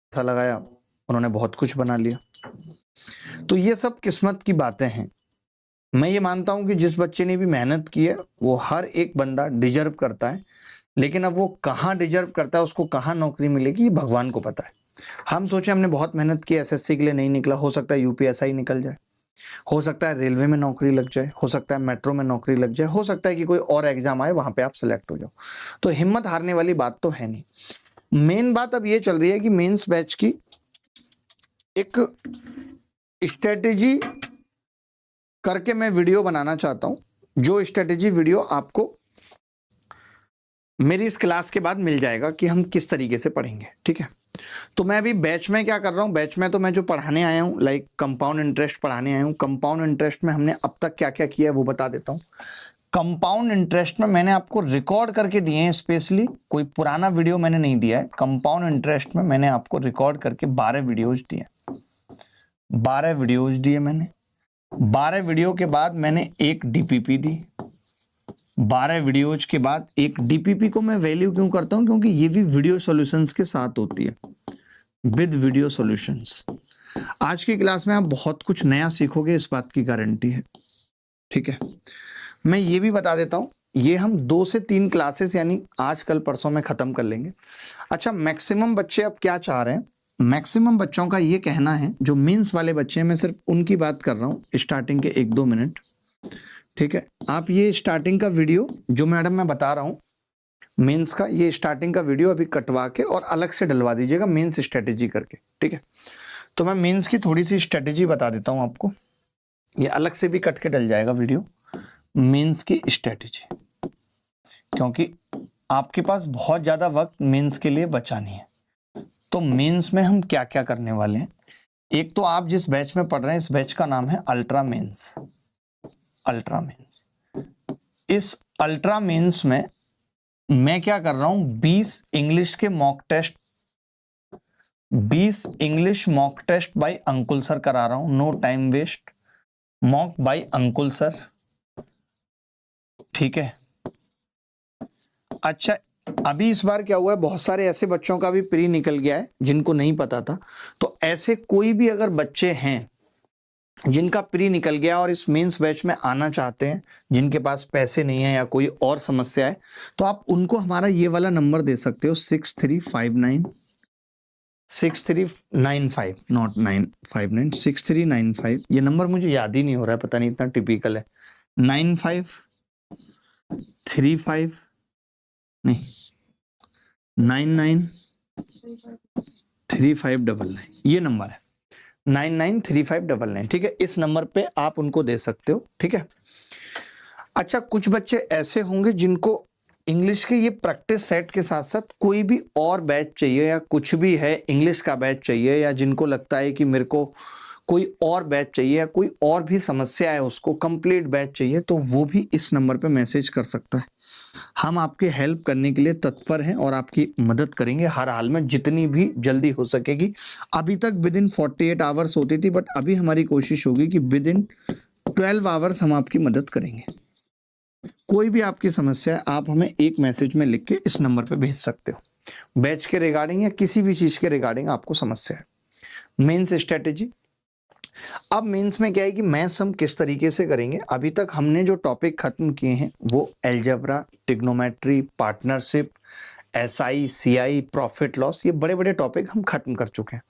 पैसा लगाया, उन्होंने बहुत कुछ बना लिया। तो ये सब किस्मत की बातें हैं। मैं ये मानता हूं कि जिस बच्चे ने भी मेहनत की है वो हर एक बंदा डिजर्व करता है, लेकिन अब वो कहाँ डिजर्व करता है, उसको कहाँ नौकरी मिलेगी, ये भगवान को पता है। हम सोचे हमने बहुत मेहनत की, एसएससी के लिए नहीं निकला, हो सकता है यूपीएसआई निकल जाए, हो सकता है रेलवे में नौकरी लग जाए, हो सकता है मेट्रो में नौकरी लग जाए, हो सकता है कि कोई और एग्जाम आए वहां पे आप सिलेक्ट हो जाओ। तो हिम्मत हारने वाली बात तो है नहीं। मेन बात अब ये चल रही है कि मेंस बैच की एक स्ट्रेटेजी करके मैं वीडियो बनाना चाहता हूं, जो स्ट्रेटेजी वीडियो आपको मेरी इस क्लास के बाद मिल जाएगा कि हम किस तरीके से पढ़ेंगे। ठीक है, तो मैं अभी बैच में क्या कर रहा हूं, बैच में तो मैं जो पढ़ाने आया हूं, लाइक कंपाउंड इंटरेस्ट पढ़ाने आया हूं। कंपाउंड इंटरेस्ट में हमने अब तक क्या क्या किया है वो बता देता हूं। कंपाउंड इंटरेस्ट में मैंने आपको रिकॉर्ड करके दिए हैं, स्पेशली कोई पुराना वीडियो मैंने नहीं दिया है। कंपाउंड इंटरेस्ट में मैंने आपको रिकॉर्ड करके 12 वीडियोज दिए, 12 वीडियोज दिए मैंने। 12 वीडियो के बाद मैंने एक डीपीपी दी। 12 वीडियोज के बाद एक डीपीपी को मैं वैल्यू क्यों करता हूं, क्योंकि ये भी वीडियो सॉल्यूशंस के साथ होती है, विद वीडियो सॉल्यूशंस। आज की क्लास में आप बहुत कुछ नया सीखोगे, इस बात की गारंटी है। ठीक है, मैं ये भी बता देता हूं, ये हम 2 से 3 क्लासेस यानी आज कल परसों में खत्म कर लेंगे। अच्छा, मैक्सिमम बच्चे अब क्या चाह रहे हैं, मैक्सिमम बच्चों का ये कहना है, जो मेंस वाले बच्चे हैं, मैं सिर्फ उनकी बात कर रहा हूं स्टार्टिंग के 1-2 मिनट। ठीक है, आप ये स्टार्टिंग का वीडियो जो मैडम मैं बता रहा हूं मेंस का, ये स्टार्टिंग का वीडियो अभी कटवा के और अलग से डलवा दीजिएगा मेंस स्ट्रेटेजी करके। ठीक है, तो मैं मेंस की थोड़ी सी स्ट्रेटेजी बता देता हूं आपको, ये अलग से भी कट के डल जाएगा वीडियो, मेंस की स्ट्रेटेजी, क्योंकि आपके पास बहुत ज्यादा वक्त मेंस के लिए बचा नहीं है। तो मेंस में हम क्या क्या करने वाले हैं, एक तो आप जिस बैच में पढ़ रहे हैं, इस बैच का नाम है अल्ट्रा मेंस। अल्ट्रा मेंस, इस अल्ट्रा मेंस में मैं क्या कर रहा हूं, 20 इंग्लिश के mock test, 20 English mock test by Ankul sir करा रहा हूं, no time waste, mock by Ankul sir. ठीक है, अच्छा अभी इस बार क्या हुआ है, बहुत सारे ऐसे बच्चों का भी प्री निकल गया है जिनको नहीं पता था। तो ऐसे कोई भी अगर बच्चे हैं जिनका प्री निकल गया और इस मेंस बैच में आना चाहते हैं, जिनके पास पैसे नहीं है या कोई और समस्या है, तो आप उनको हमारा ये वाला नंबर दे सकते हो, 6395, नॉट 959, 6395। ये नंबर मुझे याद ही नहीं हो रहा है, पता नहीं, इतना टिपिकल है। 9535 नहीं 993599, ये नंबर है 993599। ठीक है, इस नंबर पे आप उनको दे सकते हो। ठीक है, अच्छा कुछ बच्चे ऐसे होंगे जिनको इंग्लिश के ये प्रैक्टिस सेट के साथ साथ कोई भी और बैच चाहिए, या कुछ भी है इंग्लिश का बैच चाहिए, या जिनको लगता है कि मेरे को कोई और बैच चाहिए, या कोई और भी समस्या है उसको कंप्लीट बैच चाहिए, तो वो भी इस नंबर पे मैसेज कर सकता है। हम आपके हेल्प करने के लिए तत्पर हैं और आपकी मदद करेंगे हर हाल में, जितनी भी जल्दी हो सकेगी। अभी तक विद इन 48 आवर्स होती थी, बट अभी हमारी कोशिश होगी कि विद इन 12 आवर्स हम आपकी मदद करेंगे। कोई भी आपकी समस्या है, आप हमें एक मैसेज में लिख के इस नंबर पे भेज सकते हो, बैच के रिगार्डिंग या किसी भी चीज के रिगार्डिंग आपको समस्या है। मेंस स्ट्रेटेजी, अब मेंस में क्या है कि मैथ्स हम किस तरीके से करेंगे, अभी तक हमने जो टॉपिक खत्म किए हैं वो algebra, trigonometry, partnership, SI, CI, profit loss, ये बड़े बड़े टॉपिक हम खत्म कर चुके हैं।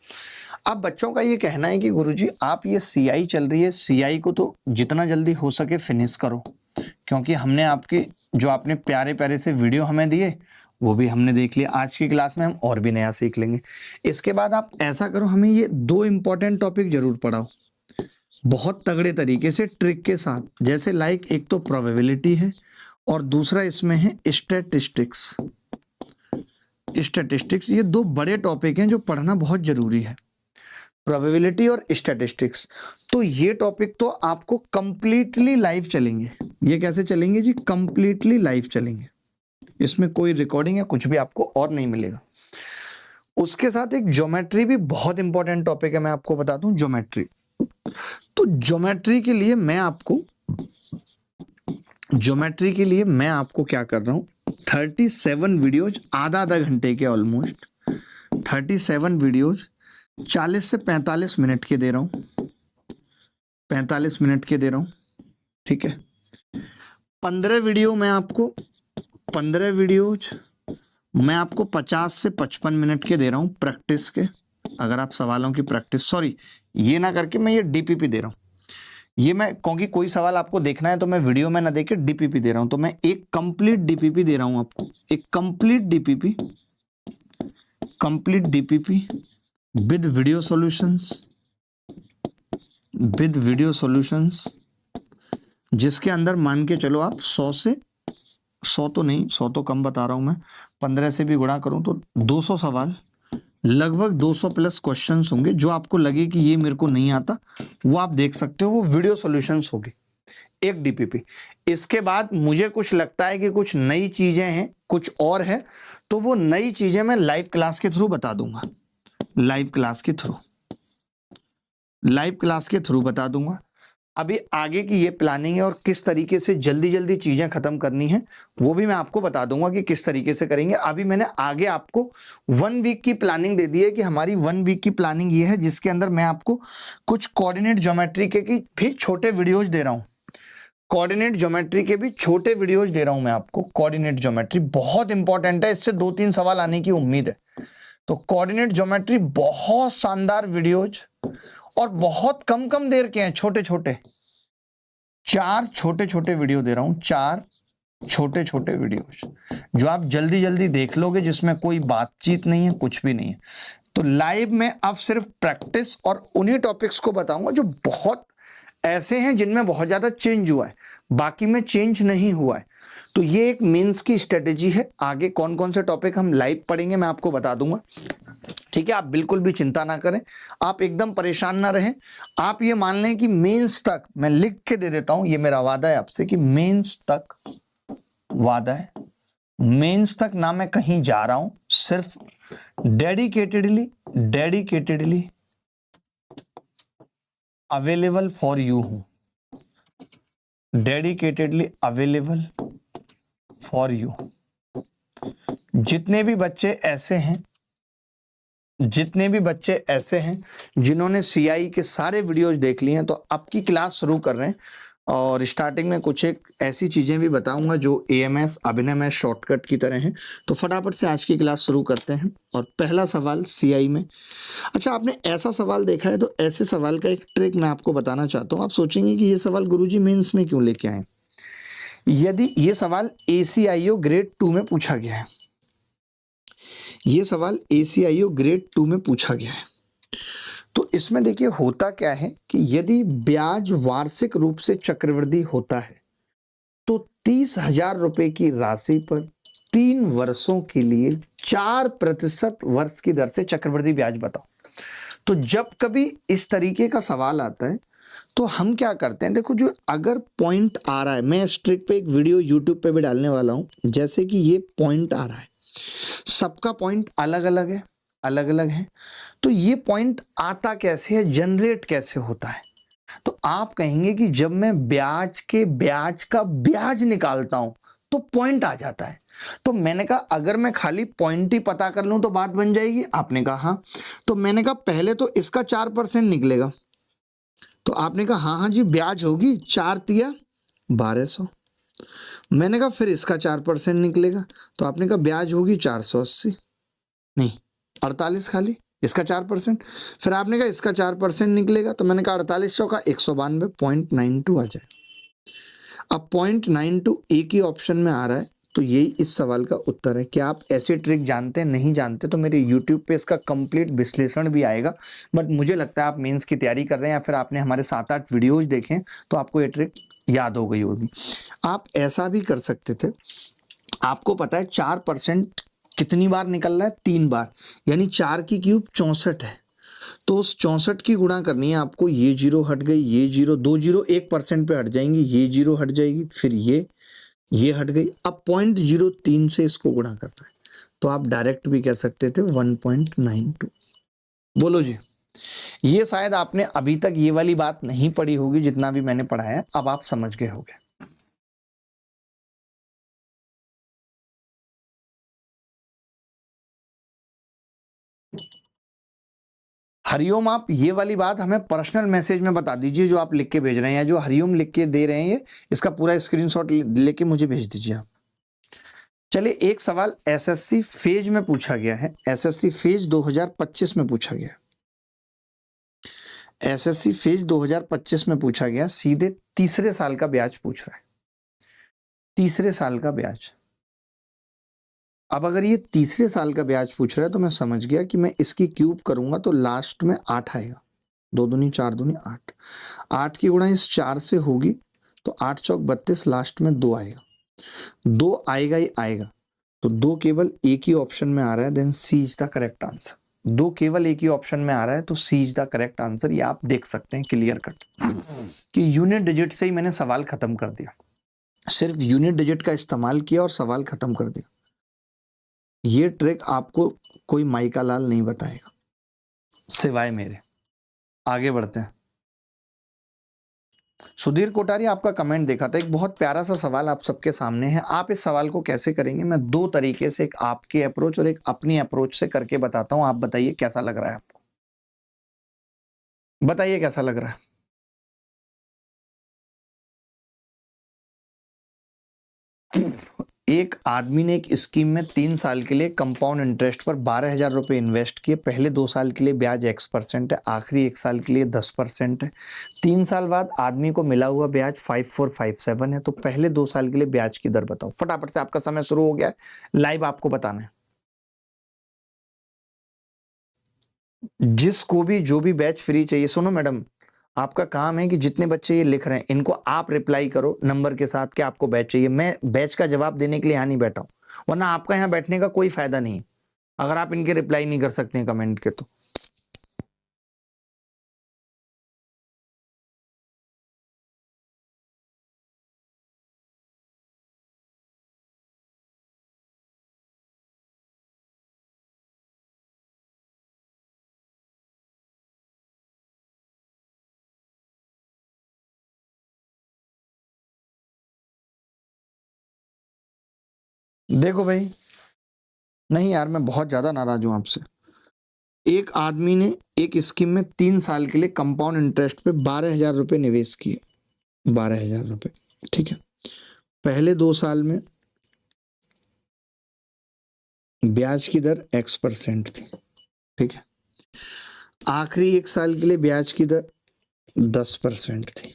अब बच्चों का ये कहना है कि गुरुजी आप ये सीआई चल रही है, सीआई को तो जितना जल्दी हो सके फिनिश करो, क्योंकि हमने आपके जो आपने प्यारे प्यारे से वीडियो हमें दिए वो भी हमने देख लिया, आज की क्लास में हम और भी नया सीख लेंगे। इसके बाद आप ऐसा करो, हमें ये 2 इंपॉर्टेंट टॉपिक जरूर पढ़ाओ बहुत तगड़े तरीके से, ट्रिक के साथ, जैसे लाइक एक तो प्रोबेबिलिटी है और दूसरा इसमें है स्टैटिस्टिक्स। स्टैटिस्टिक्स, ये 2 बड़े टॉपिक हैं जो पढ़ना बहुत जरूरी है, प्रोबेबिलिटी और स्टैटिस्टिक्स। तो ये टॉपिक तो आपको कंप्लीटली लाइव चलेंगे। ये कैसे चलेंगे जी, कंप्लीटली लाइव चलेंगे, इसमें कोई रिकॉर्डिंग या कुछ भी आपको और नहीं मिलेगा। उसके साथ एक ज्योमेट्री भी बहुत इंपॉर्टेंट टॉपिक है, मैं आपको बता दूं ज्योमेट्री। तो ज्योमेट्री के लिए मैं आपको क्या कर रहा हूं, 37 वीडियोज आधा आधा घंटे के ऑलमोस्ट 37 वीडियोज 40 से 45 मिनट के दे रहा हूँ, 45 मिनट के दे रहा हूँ, ठीक है। 15 वीडियो मैं आपको 15 वीडियोज मैं आपको 50 से 55 मिनट के दे रहा हूँ प्रैक्टिस के। अगर आप सवालों की प्रैक्टिस, सॉरी ये ना करके मैं ये डीपीपी दे रहा हूँ, ये मैं क्योंकि कोई सवाल आपको देखना है तो मैं वीडियो में ना देके डीपीपी दे रहा हूँ, तो मैं एक कंप्लीट डीपीपी दे रहा हूँ आपको, एक complete DPP with video solutions, जिसके अंदर मान के चलो आप 100 से 100 तो नहीं, 100 तो कम बता रहा हूं मैं, 15 से भी गुणा करूं तो 200 सवाल, लगभग 200 प्लस क्वेश्चंस होंगे। जो आपको लगे कि ये मेरे को नहीं आता वो आप देख सकते हो, वो वीडियो सॉल्यूशंस होगी, एक डीपीपी। इसके बाद मुझे कुछ लगता है कि कुछ नई चीजें हैं, कुछ और है, तो वो नई चीजें मैं लाइव क्लास के थ्रू बता दूंगा, लाइव क्लास के थ्रू बता दूंगा। अभी आगे की ये प्लानिंग है और किस तरीके से जल्दी जल्दी चीजें खत्म करनी है वो भी मैं आपको बता दूंगा कि किस तरीके से करेंगे। अभी मैंने आगे आपको 1 वीक की प्लानिंग दे दी है कि हमारी 1 वीक की प्लानिंग ये है, जिसके अंदर मैं आपको कुछ कोऑर्डिनेट ज्योमेट्री के भी छोटे वीडियोज दे रहा हूं, कोऑर्डिनेट ज्योमेट्री के भी छोटे वीडियोज दे रहा हूं मैं आपको। कोऑर्डिनेट ज्योमेट्री बहुत इंपॉर्टेंट है, इससे 2-3 सवाल आने की उम्मीद है। तो कोऑर्डिनेट ज्योमेट्री बहुत शानदार वीडियोज और बहुत कम कम देर के हैं, छोटे छोटे, 4 छोटे छोटे वीडियो दे रहा हूं, 4 छोटे छोटे वीडियोज जो आप जल्दी जल्दी देख लोगे, जिसमें कोई बातचीत नहीं है, कुछ भी नहीं है। तो लाइव में अब सिर्फ प्रैक्टिस और उन्हीं टॉपिक्स को बताऊंगा जो बहुत ऐसे हैं जिनमें बहुत ज्यादा चेंज हुआ है, बाकी में चेंज नहीं हुआ है। तो ये एक मेंस की स्ट्रेटेजी है। आगे कौन कौन से टॉपिक हम लाइव पढ़ेंगे मैं आपको बता दूंगा, ठीक है। आप बिल्कुल भी चिंता ना करें, आप एकदम परेशान ना रहें। आप ये मान लें कि मेंस तक मैं लिख के दे देता हूं, ये मेरा वादा है आपसे कि मेंस तक, वादा है, मेंस तक ना मैं कहीं जा रहा हूं, सिर्फ डेडिकेटेडली अवेलेबल फॉर यू हूं, डेडिकेटेडली अवेलेबल फॉर यू। जितने भी बच्चे ऐसे हैं जिन्होंने सीआई के सारे वीडियोज देख लिए हैं, तो आपकी क्लास शुरू कर रहे हैं। और स्टार्टिंग में कुछ एक ऐसी चीजें भी बताऊंगा जो एएमएस अभिनय में शॉर्टकट की तरह हैं। तो फटाफट से आज की क्लास शुरू करते हैं। और पहला सवाल सीआई में, अच्छा आपने ऐसा सवाल देखा है तो ऐसे सवाल का एक ट्रिक मैं आपको बताना चाहता हूं। आप सोचेंगे कि ये सवाल गुरुजी मेंस में क्यों लेके आए। यदि ये सवाल एसीआईओ ग्रेड 2 में पूछा गया है, ये सवाल एसीआईओ ग्रेड 2 में पूछा गया है, तो इसमें देखिए होता क्या है कि यदि ब्याज वार्षिक रूप से चक्रवृद्धि होता है तो 30,000 रुपए की राशि पर 3 वर्षों के लिए 4% वर्ष की दर से चक्रवृद्धि ब्याज बताओ। तो जब कभी इस तरीके का सवाल आता है तो हम क्या करते हैं, देखो जो अगर पॉइंट आ रहा है, मैं इस ट्रिक पे एक वीडियो यूट्यूब पे भी डालने वाला हूं। जैसे कि ये पॉइंट आ रहा है, सबका पॉइंट अलग अलग है, तो ये पॉइंट आता कैसे है, जनरेट कैसे होता है। तो आप कहेंगे कि जब मैं ब्याज का ब्याज निकालता हूं तो पॉइंट आ जाता है। तो मैंने कहा अगर मैं खाली पॉइंट ही पता कर लूं तो बात बन जाएगी। आपने कहा हाँ, तो मैंने कहा पहले तो इसका 4% निकलेगा। तो आपने कहा हाँ हाँ जी ब्याज होगी, 4 तिया 1200। मैंने कहा फिर इसका 4% निकलेगा, तो आपने कहा ब्याज होगी 480, नहीं 48 खाली, इसका 4%। फिर आपने कहा इसका 4% निकलेगा, तो मैंने कहा 48 का 192, 0.92 आ जाए। अब 0.92 एक ही ऑप्शन में आ रहा है, तो यही इस सवाल का उत्तर है। क्या आप ऐसे ट्रिक जानते हैं? नहीं जानते तो मेरे YouTube पे इसका कंप्लीट विश्लेषण भी आएगा। बट मुझे लगता है आप मेंस की तैयारी कर रहे हैं या फिर आपने हमारे 7-8 वीडियोज देखे तो आपको ये ट्रिक याद हो गई होगी। आप ऐसा भी कर सकते थे, आपको पता है 4% कितनी बार निकल रहा है, 3 बार, यानी 4 की क्यूब 64 है। तो उस 64 की गुणा करनी है आपको। ये जीरो हट गई, ये जीरो, 2 जीरो 1% पे हट जाएंगी, ये जीरो हट जाएगी, फिर ये हट गई। अब 0.03 से इसको गुणा करना है, तो आप डायरेक्ट भी कह सकते थे 1.92। बोलो जी, ये शायद आपने अभी तक ये वाली बात नहीं पढ़ी होगी जितना भी मैंने पढ़ाया, अब आप समझ गए होंगे। हरिओम आप ये वाली बात हमें पर्सनल मैसेज में बता दीजिए जो आप लिख के भेज रहे हैं, या जो हरिओम लिख के दे रहे हैं ये, इसका पूरा स्क्रीनशॉट लेके मुझे भेज दीजिए आप। चलिए एक सवाल एसएससी फेज में पूछा गया है, एसएससी फेज 2025 में पूछा गया, एसएससी फेज 2025 में पूछा गया, सीधे तीसरे साल का ब्याज पूछ रहा है, तीसरे साल का ब्याज। अब अगर ये तीसरे साल का ब्याज पूछ रहा है तो मैं समझ गया कि मैं इसकी क्यूब करूंगा तो लास्ट में 8 आएगा, 2 दूनी 4 दूनी 8, 8 की गुणा इस 4 से होगी तो 8 चौक 32, लास्ट में 2 आएगा, 2 आएगा ही आएगा, तो 2 केवल एक ही ऑप्शन में आ रहा है, then C is the correct answer. 2 केवल एक ही ऑप्शन में आ रहा है तो सी इज द करेक्ट आंसर। ये आप देख सकते हैं क्लियर कट कि यूनिट डिजिट से ही मैंने सवाल खत्म कर दिया, सिर्फ यूनिट डिजिट का इस्तेमाल किया और सवाल खत्म कर दिया। ये ट्रिक आपको कोई माइका लाल नहीं बताएगा सिवाय मेरे। आगे बढ़ते हैं। सुधीर कोठारी आपका कमेंट देखा था, एक बहुत प्यारा सा सवाल आप सबके सामने है। आप इस सवाल को कैसे करेंगे, मैं 2 तरीके से, एक आपकी अप्रोच और एक अपनी अप्रोच से करके बताता हूं। आप बताइए कैसा लग रहा है आपको, बताइए कैसा लग रहा है। एक आदमी ने एक स्कीम में 3 साल के लिए कंपाउंड इंटरेस्ट पर 12,000 रुपए इन्वेस्ट किए। पहले 2 साल के लिए ब्याज X% है, आखिरी 1 साल के लिए 10% है। 3 साल बाद आदमी को मिला हुआ ब्याज 5457 है। तो पहले 2 साल के लिए ब्याज की दर बताओ। फटाफट से, आपका समय शुरू हो गया है, लाइव आपको बताना है। जिसको भी जो भी बैच फ्री चाहिए, सुनो मैडम, आपका काम है कि जितने बच्चे ये लिख रहे हैं इनको आप रिप्लाई करो नंबर के साथ कि आपको बैच चाहिए। मैं बैच का जवाब देने के लिए यहाँ नहीं बैठा हूं, वरना आपका यहाँ बैठने का कोई फायदा नहीं है अगर आप इनके रिप्लाई नहीं कर सकते हैं कमेंट के। तो देखो भाई, नहीं यार, मैं बहुत ज्यादा नाराज हूं आपसे। एक आदमी ने एक स्कीम में 3 साल के लिए कंपाउंड इंटरेस्ट पे 12,000 रुपए निवेश किए, 12,000 रुपए, ठीक है। पहले 2 साल में ब्याज की दर X% थी, ठीक है। आखिरी 1 साल के लिए ब्याज की दर 10% थी,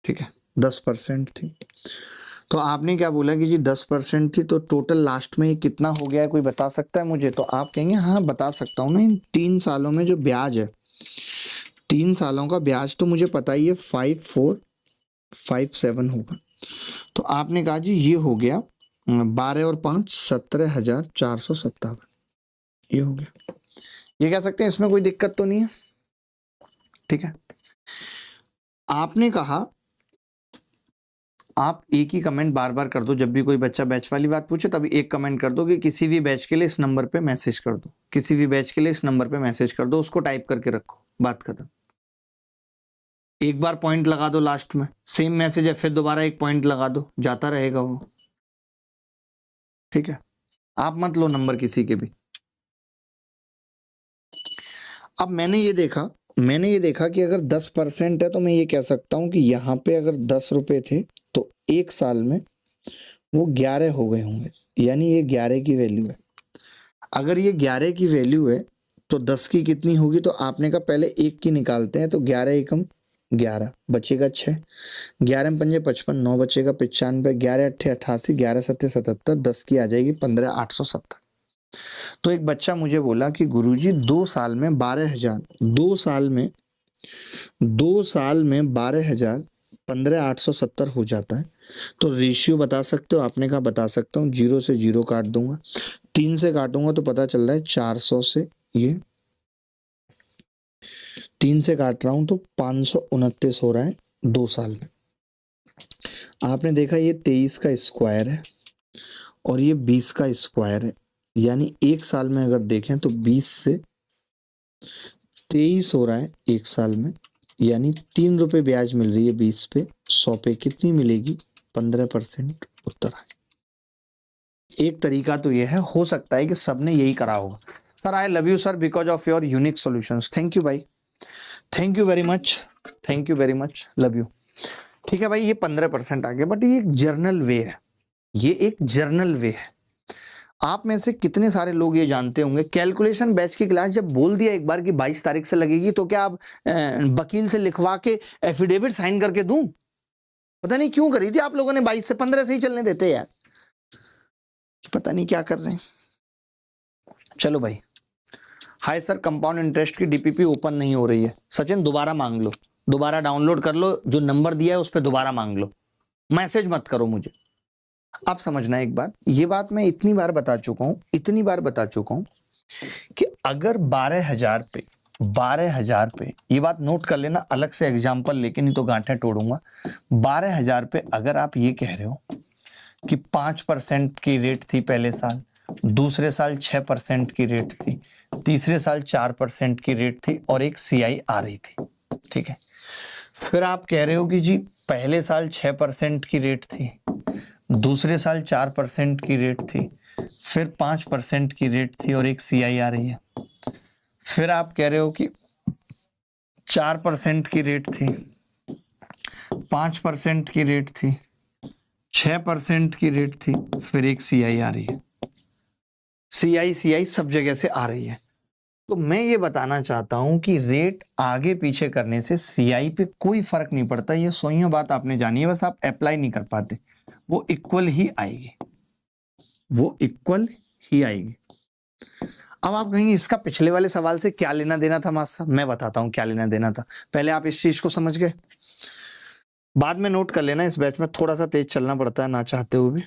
ठीक है, 10% थी। तो आपने क्या बोला कि जी 10% थी, तो टोटल लास्ट में ये कितना हो गया है, कोई बता सकता है मुझे? तो आप कहेंगे हाँ बता सकता हूँ ना, इन 3 सालों में जो ब्याज है, 3 सालों का ब्याज तो मुझे पता ही है 5457 होगा। तो आपने कहा जी ये हो गया 12 और 5 17,457, ये हो गया। ये कह सकते हैं, इसमें कोई दिक्कत तो नहीं है, ठीक है। आपने कहा आप एक ही कमेंट बार बार कर दो, जब भी कोई बच्चा बैच वाली बात पूछे तभी एक कमेंट कर दो कि किसी भी बैच के लिए इस नंबर पे मैसेज कर दो, किसी भी बैच के लिए इस नंबर पे मैसेज कर दो, उसको टाइप करके रखो, बात खत्म। एक बार पॉइंट लगा दो लास्ट में, सेम मैसेज है फिर दोबारा एक पॉइंट लगा दो, जाता रहेगा वो, ठीक है। आप मत लो नंबर किसी के भी। अब मैंने ये देखा कि अगर 10% है तो मैं ये कह सकता हूं कि यहाँ पे अगर 10 रुपए थे तो 1 साल में वो 11 हो गए होंगे, यानी ये 11 की वैल्यू है। अगर ये 11 की वैल्यू है तो 10 की कितनी होगी? तो आपने कहा पहले 1 की निकालते हैं, तो 11 एकम 11 बचेगा 6, 11 में 5 55, 9 बचेगा 95, 11 अट्ठे 88, 11 सत्ते 77, 10 की आ जाएगी 15,870। तो एक बच्चा मुझे बोला कि गुरुजी 2 साल में 12,000, 2 साल में 12,000 15,870 हो जाता है, तो रेशियो बता सकते हो? आपने कहा बता सकता हूँ। 0 से 0 काट दूंगा, 3 से काटूंगा तो पता चल रहा है 400 से, ये 3 से काट रहा हूं तो 529 हो रहा है 2 साल में। आपने देखा ये 23 का स्क्वायर है और ये 20 का स्क्वायर है, यानी 1 साल में अगर देखें तो 20 से 23 हो रहा है 1 साल में, यानी 3 रुपए ब्याज मिल रही है 20 पे, 100 पे कितनी मिलेगी? 15%। उत्तर है। एक तरीका तो यह है, हो सकता है कि सबने यही करा होगा। Sir I love you sir because of your unique solutions. Thank you भाई, thank you very much, thank you very much, love you. ठीक है भाई, ये 15% आ गया, बट ये एक जर्नल वे है, ये एक जर्नल वे है। आप में से कितने सारे लोग ये जानते होंगे, कैलकुलेशन बैच की क्लास जब बोल दिया एक बार कि 22 तारीख से लगेगी, तो क्या आप वकील से लिखवा के एफिडेविट साइन करके दूं? पता नहीं क्यों करी थी आप लोगों ने, 22 से 15 से ही चलने देते यार, पता नहीं क्या कर रहे हैं। चलो भाई, हाय सर कंपाउंड इंटरेस्ट की डीपीपी ओपन नहीं हो रही है। सचिन दोबारा मांग लो, दोबारा डाउनलोड कर लो, जो नंबर दिया है उस पर दोबारा मांग लो, मैसेज मत करो मुझे। आप समझना एक बात, ये बात मैं इतनी बार बता चुका हूं, इतनी बार बता चुका हूं कि अगर 12,000 पे, 12,000 पे, ये बात नोट कर लेना, अलग से एग्जाम्पल लेके नहीं तो गांठें तोड़ूंगा। 12,000 पे अगर आप ये कह रहे हो कि 5% की रेट थी पहले साल, दूसरे साल 6% की रेट थी, तीसरे साल 4% की रेट थी और एक सीआई आ रही थी, ठीक है। फिर आप कह रहे हो कि जी पहले साल 6% की रेट थी, दूसरे साल 4% की रेट थी, फिर 5% की रेट थी और एक सीआई आ रही है। फिर आप कह रहे हो कि 4% की रेट थी, 5% की रेट थी, 6% की रेट थी, फिर एक सीआई आ रही है। सीआई सब जगह से आ रही है। तो मैं ये बताना चाहता हूं कि रेट आगे पीछे करने से सीआई पे कोई फर्क नहीं पड़ता। ये सोइयों बात आपने जानी है, बस आप अप्लाई नहीं कर पाते। वो इक्वल ही आएगी, वो इक्वल ही आएगी। अब आप कहेंगे इसका पिछले वाले सवाल से क्या लेना देना था मास्टर साहब? मैं बताता हूं क्या लेना देना था। पहले आप इस चीज को समझ गए, बाद में नोट कर लेना। इस बैच में थोड़ा सा तेज चलना पड़ता है ना चाहते हुए भी,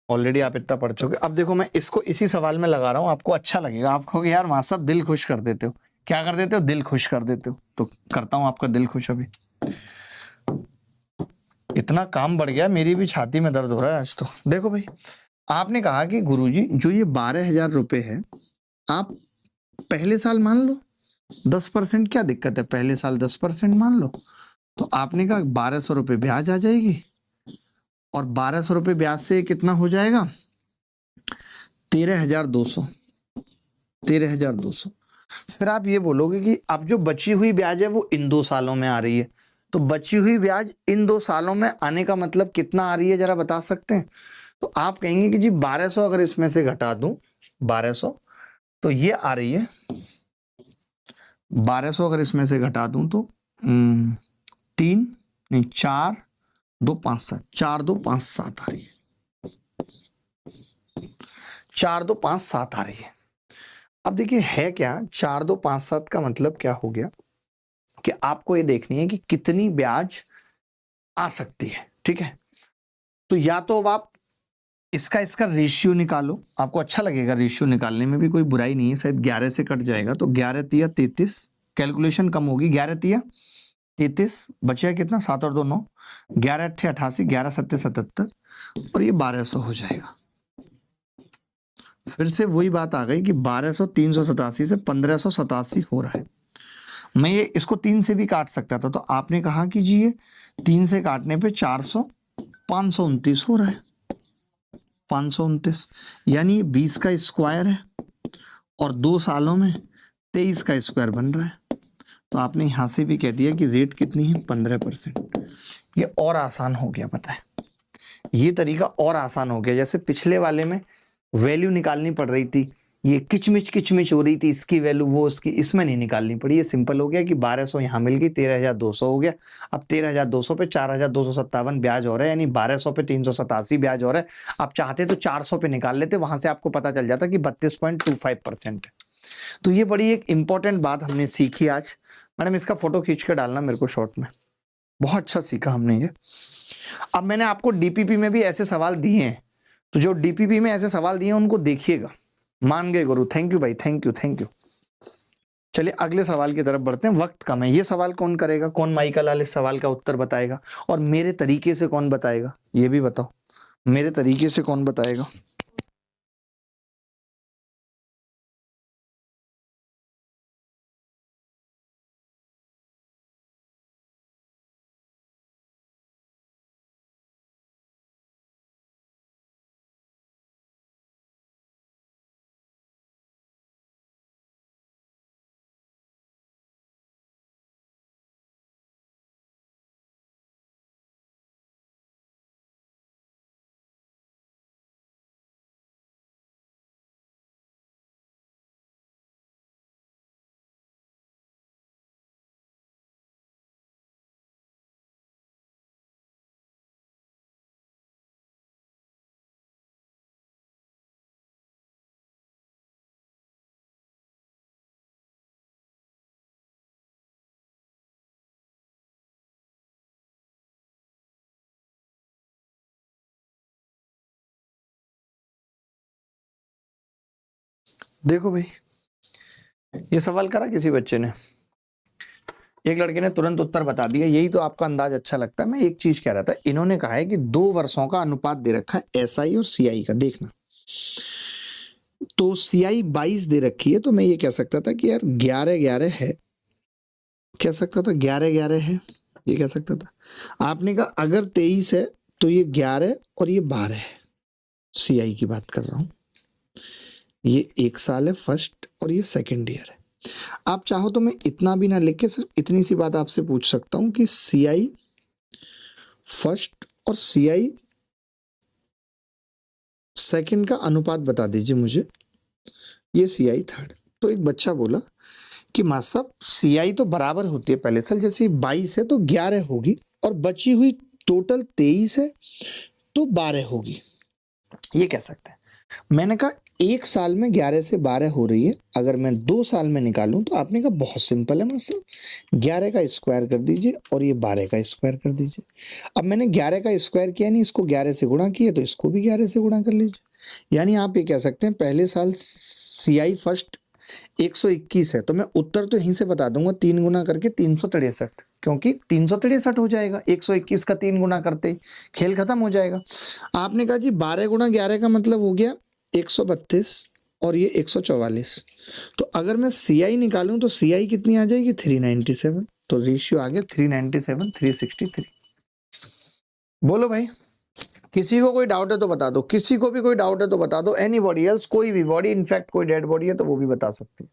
ऑलरेडी आप इतना पढ़ चुके। अब देखो मैं इसको इसी सवाल में लगा रहा हूं, आपको अच्छा लगेगा, आपको यार मास्टर साहब दिल खुश कर देते हो। क्या कर देते हो? दिल खुश कर देते हो। तो करता हूं आपका दिल खुश। अभी इतना काम बढ़ गया, मेरी भी छाती में दर्द हो रहा है आज तो। देखो भाई, आपने कहा कि गुरुजी जो ये 12,000 रुपए है, आप पहले साल मान लो 10%, क्या दिक्कत है, पहले साल 10% मान लो। तो आपने कहा 1,200 रुपये ब्याज आ जाएगी, और 1,200 रुपये ब्याज से कितना हो जाएगा? 13,200, 13,200। फिर आप ये बोलोगे कि अब जो बची हुई ब्याज है वो इन 2 सालों में आ रही है। तो बची हुई ब्याज इन 2 सालों में आने का मतलब कितना आ रही है, जरा बता सकते हैं? तो आप कहेंगे कि जी 1,200 अगर इसमें से घटा दूं, 1,200, तो ये आ रही है 1,200 अगर इसमें से घटा दूं तो 3 नहीं 4 2 5 7, 4 2 5 7 आ रही है, 4 2 5 7 आ रही है। अब देखिए है क्या, 4 2 5 7 का मतलब क्या हो गया कि आपको ये देखनी है कि कितनी ब्याज आ सकती है, ठीक है। तो या तो अब आप इसका इसका रेशियो निकालो, आपको अच्छा लगेगा, रेशियो निकालने में भी कोई बुराई नहीं है। शायद 11 से कट जाएगा तो 11 तिया 33, कैलकुलेशन कम होगी, 11 तिया 33, बचेगा कितना, 7 और 2 9, 11 अट्ठे 88, 11 सत्ते 77, और ये 1,200 हो जाएगा। फिर से वही बात आ गई कि 1,200 387 से 1,587 हो रहा है। मैं ये इसको 3 से भी काट सकता था, तो आपने कहा कि जी ये 3 से काटने पे 400 529 हो रहा है, 529, यानी 20 का स्क्वायर है और 2 सालों में 23 का स्क्वायर बन रहा है। तो आपने यहां से भी कह दिया कि रेट कितनी है, 15%। ये और आसान हो गया, पता है, ये तरीका और आसान हो गया। जैसे पिछले वाले में वैल्यू निकालनी पड़ रही थी, ये किचमिच हो रही थी, इसकी वैल्यू वो उसकी, इसमें नहीं निकालनी पड़ी। ये सिंपल हो गया कि 1,200 यहां मिल गई, 13,200 हो गया। अब 13,200 पे 4,257 ब्याज हो रहा है, यानी 1,200 पे 387 ब्याज हो रहा है। आप चाहते तो 400 पे निकाल लेते, वहां से आपको पता चल जाता कि 32.25% है। तो ये बड़ी एक इंपॉर्टेंट बात हमने सीखी आज। मैडम इसका फोटो खींच कर डालना मेरे को शॉर्ट में, बहुत अच्छा सीखा हमने ये। अब मैंने आपको डीपीपी में भी ऐसे सवाल दिए हैं, तो जो डीपीपी में ऐसे सवाल दिए हैं उनको देखिएगा। मान गए गुरु, थैंक यू भाई, थैंक यू थैंक यू। चलिए अगले सवाल की तरफ बढ़ते हैं, वक्त कम है। ये सवाल कौन करेगा, कौन माइकल लाल इस सवाल का उत्तर बताएगा, और मेरे तरीके से कौन बताएगा, ये भी बताओ, मेरे तरीके से कौन बताएगा? देखो भाई, ये सवाल करा किसी बच्चे ने, एक लड़के ने तुरंत उत्तर बता दिया, यही तो आपका अंदाज अच्छा लगता है। मैं एक चीज कह रहा था, इन्होंने कहा है कि 2 वर्षों का अनुपात दे रखा है एसआई और सीआई का। देखना, तो सीआई 22 दे रखी है, तो मैं ये कह सकता था कि यार 11-11 है, कह सकता था 11-11 है, ये कह सकता था। आपने कहा अगर 23 है तो ये 11 और ये 12 है। सीआई की बात कर रहा हूं, ये 1 साल है फर्स्ट और ये सेकेंड ईयर है। आप चाहो तो मैं इतना भी ना लिख के सिर्फ इतनी सी बात आपसे पूछ सकता हूं कि सीआई फर्स्ट और सीआई सेकंड का अनुपात बता दीजिए मुझे, ये सीआई थर्ड। तो एक बच्चा बोला कि मां साहब सीआई तो बराबर होती है पहले साल, जैसे 22 है तो 11 होगी, और बची हुई टोटल 23 है तो 12 होगी, ये कह सकते हैं। मैंने कहा 1 साल में 11 से 12 हो रही है, अगर मैं 2 साल में निकालूं तो आपने कहा बहुत सिंपल है मां साहब, 11 का स्क्वायर कर दीजिए और ये 12 का स्क्वायर कर दीजिए। अब मैंने 11 का स्क्वायर किया नहीं, इसको 11 से गुणा किया, तो इसको भी 11 से गुणा कर लीजिए। यानी आप ये कह सकते हैं पहले साल सीआई फर्स्ट 121 है, तो मैं उत्तर तो यहीं से बता दूंगा, 3 गुना करके 363, क्योंकि 363 हो जाएगा 121 का 3 गुना करते ही, खेल खत्म हो जाएगा। आपने कहा जी 12 गुणा 11 का मतलब हो गया 132 और ये 144, तो अगर मैं सीआई निकालूं तो सीआई कितनी आ जाएगी 397, तो रेशियो आ गया 397 363। बोलो भाई, किसी को कोई डाउट है तो बता दो, किसी को भी कोई डाउट है तो बता दो, एनीबॉडी एल्स, कोई भी बॉडी, इनफैक्ट कोई डेड बॉडी है तो वो भी बता सकती है।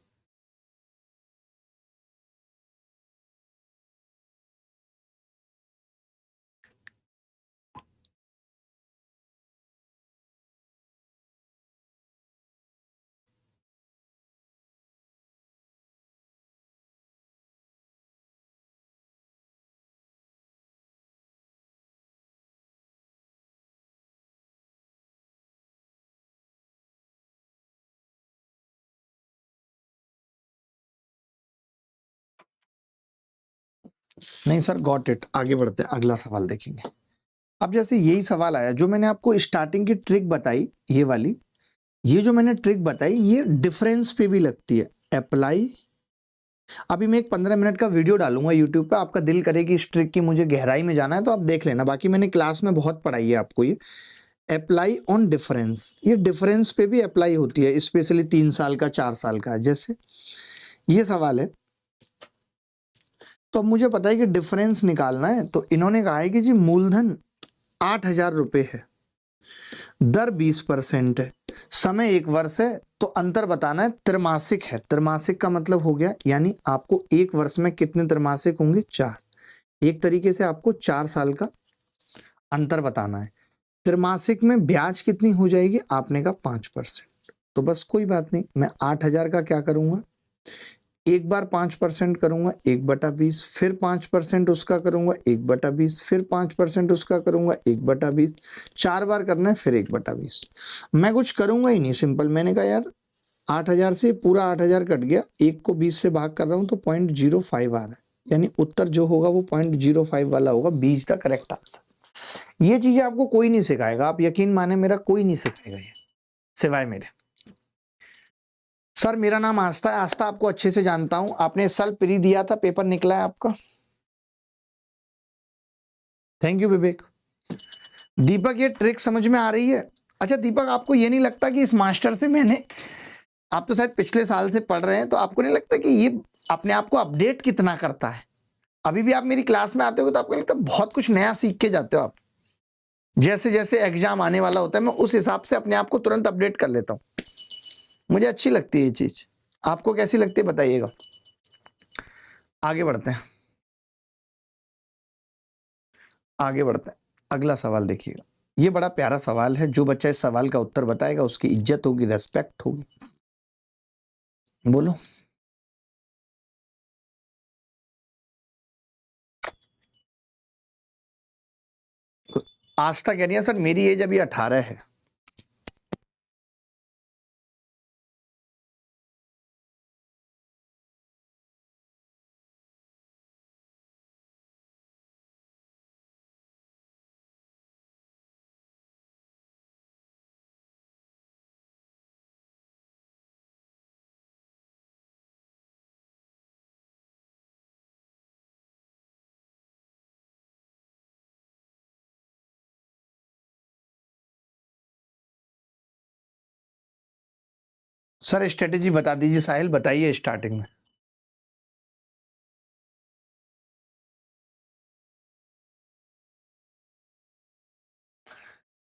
नहीं सर, गॉट इट, आगे बढ़ते हैं, अगला सवाल देखेंगे। अब जैसे यही सवाल आया, जो मैंने आपको स्टार्टिंग की ट्रिक बताई, ये वाली, ये जो मैंने ट्रिक बताई, ये डिफरेंस पे भी लगती है। अप्लाई, अभी मैं एक 15 मिनट का वीडियो डालूंगा यूट्यूब पे, आपका दिल करे कि इस ट्रिक की मुझे गहराई में जाना है तो आप देख लेना, बाकी मैंने क्लास में बहुत पढ़ाई है आपको। ये अप्लाई ऑन डिफरेंस, ये डिफरेंस पे भी अप्लाई होती है, स्पेशली 3 साल का 4 साल का। जैसे ये सवाल है, तो अब मुझे पता है कि डिफरेंस निकालना है, तो इन्होंने कहा है कि जी मूलधन 8,000 रुपए है, दर 20% है, समय 1 वर्ष है, तो अंतर बताना है, त्रैमासिक है। त्रैमासिक का मतलब हो गया, यानी आपको 1 वर्ष में कितने त्रैमासिक होंगे, 4। एक तरीके से आपको 4 साल का अंतर बताना है। त्रैमासिक में ब्याज कितनी हो जाएगी, आपने कहा 5%। तो बस कोई बात नहीं, मैं 8,000 का क्या करूंगा, एक बार 5% करूंगा 1/20, फिर 5% उसका करूंगा 1/20, फिर 5% उसका करूंगा 1/20, 4 बार करना है, फिर 1/20। मैं कुछ करूंगा ही नहीं, सिंपल। मैंने कहा यार 8,000 से पूरा 8,000 कट गया, एक को 20 से भाग कर रहा हूं तो 0.05 आ रहा है, यानी उत्तर जो होगा वो 0.05 वाला होगा, 20 का करेक्ट आंसर। ये चीजें आपको कोई नहीं सिखाएगा, आप यकीन माने, मेरा कोई नहीं सिखाएगा ये, सिवाय मेरे। सर मेरा नाम आस्था है, आस्था आपको अच्छे से जानता हूं, आपने इस साल प्री दिया था, पेपर निकला है आपका। थैंक यू विवेक। दीपक, ये ट्रिक समझ में आ रही है? अच्छा दीपक, आपको ये नहीं लगता कि इस मास्टर से मैंने, आप तो शायद पिछले साल से पढ़ रहे हैं, तो आपको नहीं लगता कि ये अपने आप को अपडेट कितना करता है? अभी भी आप मेरी क्लास में आते हो तो आपको लगता है बहुत कुछ नया सीख के जाते हो आप। जैसे जैसे एग्जाम आने वाला होता है, मैं उस हिसाब से अपने आप को तुरंत अपडेट कर लेता हूं। मुझे अच्छी लगती है ये चीज, आपको कैसी लगती है बताइएगा। आगे बढ़ते हैं, आगे बढ़ते हैं, अगला सवाल देखिएगा। ये बड़ा प्यारा सवाल है, जो बच्चा इस सवाल का उत्तर बताएगा उसकी इज्जत होगी, रेस्पेक्ट होगी। बोलो। आस्था कह रही है सर मेरी एज अभी 18 है। सर स्ट्रेटेजी बता दीजिए, साहिल बताइए स्टार्टिंग में।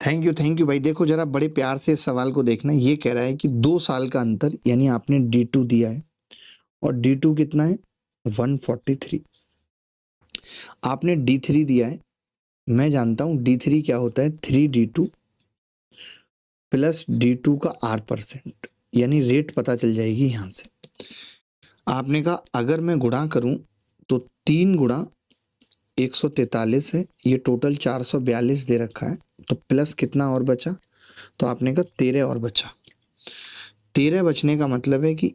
थैंक यू भाई। देखो जरा बड़े प्यार से इस सवाल को देखना। ये कह रहा है कि 2 साल का अंतर, यानी आपने D2 दिया है और D2 कितना है 143, आपने D3 दिया है। मैं जानता हूं D3 क्या होता है, 3D2 प्लस D2 का R%, यानी रेट पता चल जाएगी यहां से। आपने कहा अगर मैं गुणा करूं तो 3 गुणा 143 है, ये टोटल 442 दे रखा है, तो प्लस कितना और बचा, तो आपने कहा 13 और बचा। 13 बचने का मतलब है कि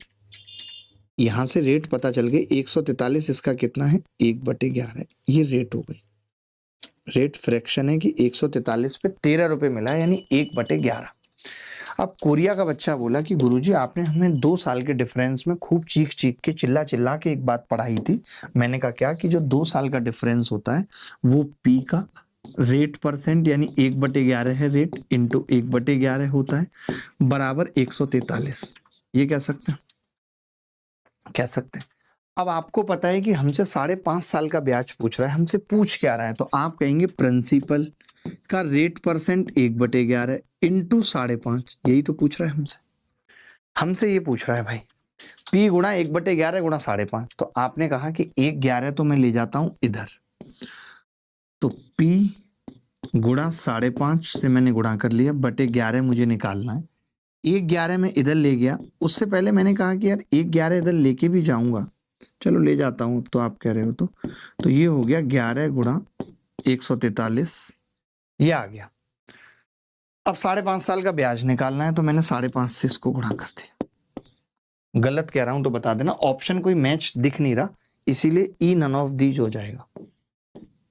यहां से रेट पता चल गई 143, इसका कितना है 1/11, ये रेट हो गई। रेट फ्रैक्शन है कि 143 पे 13 रुपए मिला है, यानी 1/11। अब कोरिया का बच्चा बोला कि गुरुजी आपने हमें 2 साल के डिफरेंस में खूब चीख चीख के चिल्ला चिल्ला के एक बात पढ़ाई थी। मैंने कहा क्या, कि जो 2 साल का डिफरेंस होता है वो पी का रेट परसेंट यानी 1/11 है, रेट इंटू 1/11 होता है, बराबर 143। ये कह सकते हैं, कह सकते हैं। अब आपको पता है कि हमसे 5.5 साल का ब्याज पूछ रहा है, हमसे पूछ क्या रहा है, तो आप कहेंगे प्रिंसिपल का रेट परसेंट 1/11 इंटू 5.5, यही तो पूछ रहा है हमसे। हमसे ये पूछ रहा है भाई P गुणा 1/11 गुणा 5.5, तो आपने कहा कि 1/11 तो मैं ले जाता हूं इधर, तो P गुणा 5.5 से मैंने गुणा कर लिया, बटे 11 मुझे निकालना है। 1/11 में इधर ले गया, उससे पहले मैंने कहा कि यार 1/11 इधर लेके भी जाऊंगा, चलो ले जाता हूं, तो आप कह रहे हो तो ये हो गया 11 गुणा 143, ये आ गया। अब 5.5 साल का ब्याज निकालना है, तो मैंने 5.5 से इसको गुणा कर दिया। गलत कह रहा हूं तो बता देना, ऑप्शन कोई मैच दिख नहीं रहा, इसीलिए ई नन ऑफ दीज हो जाएगा,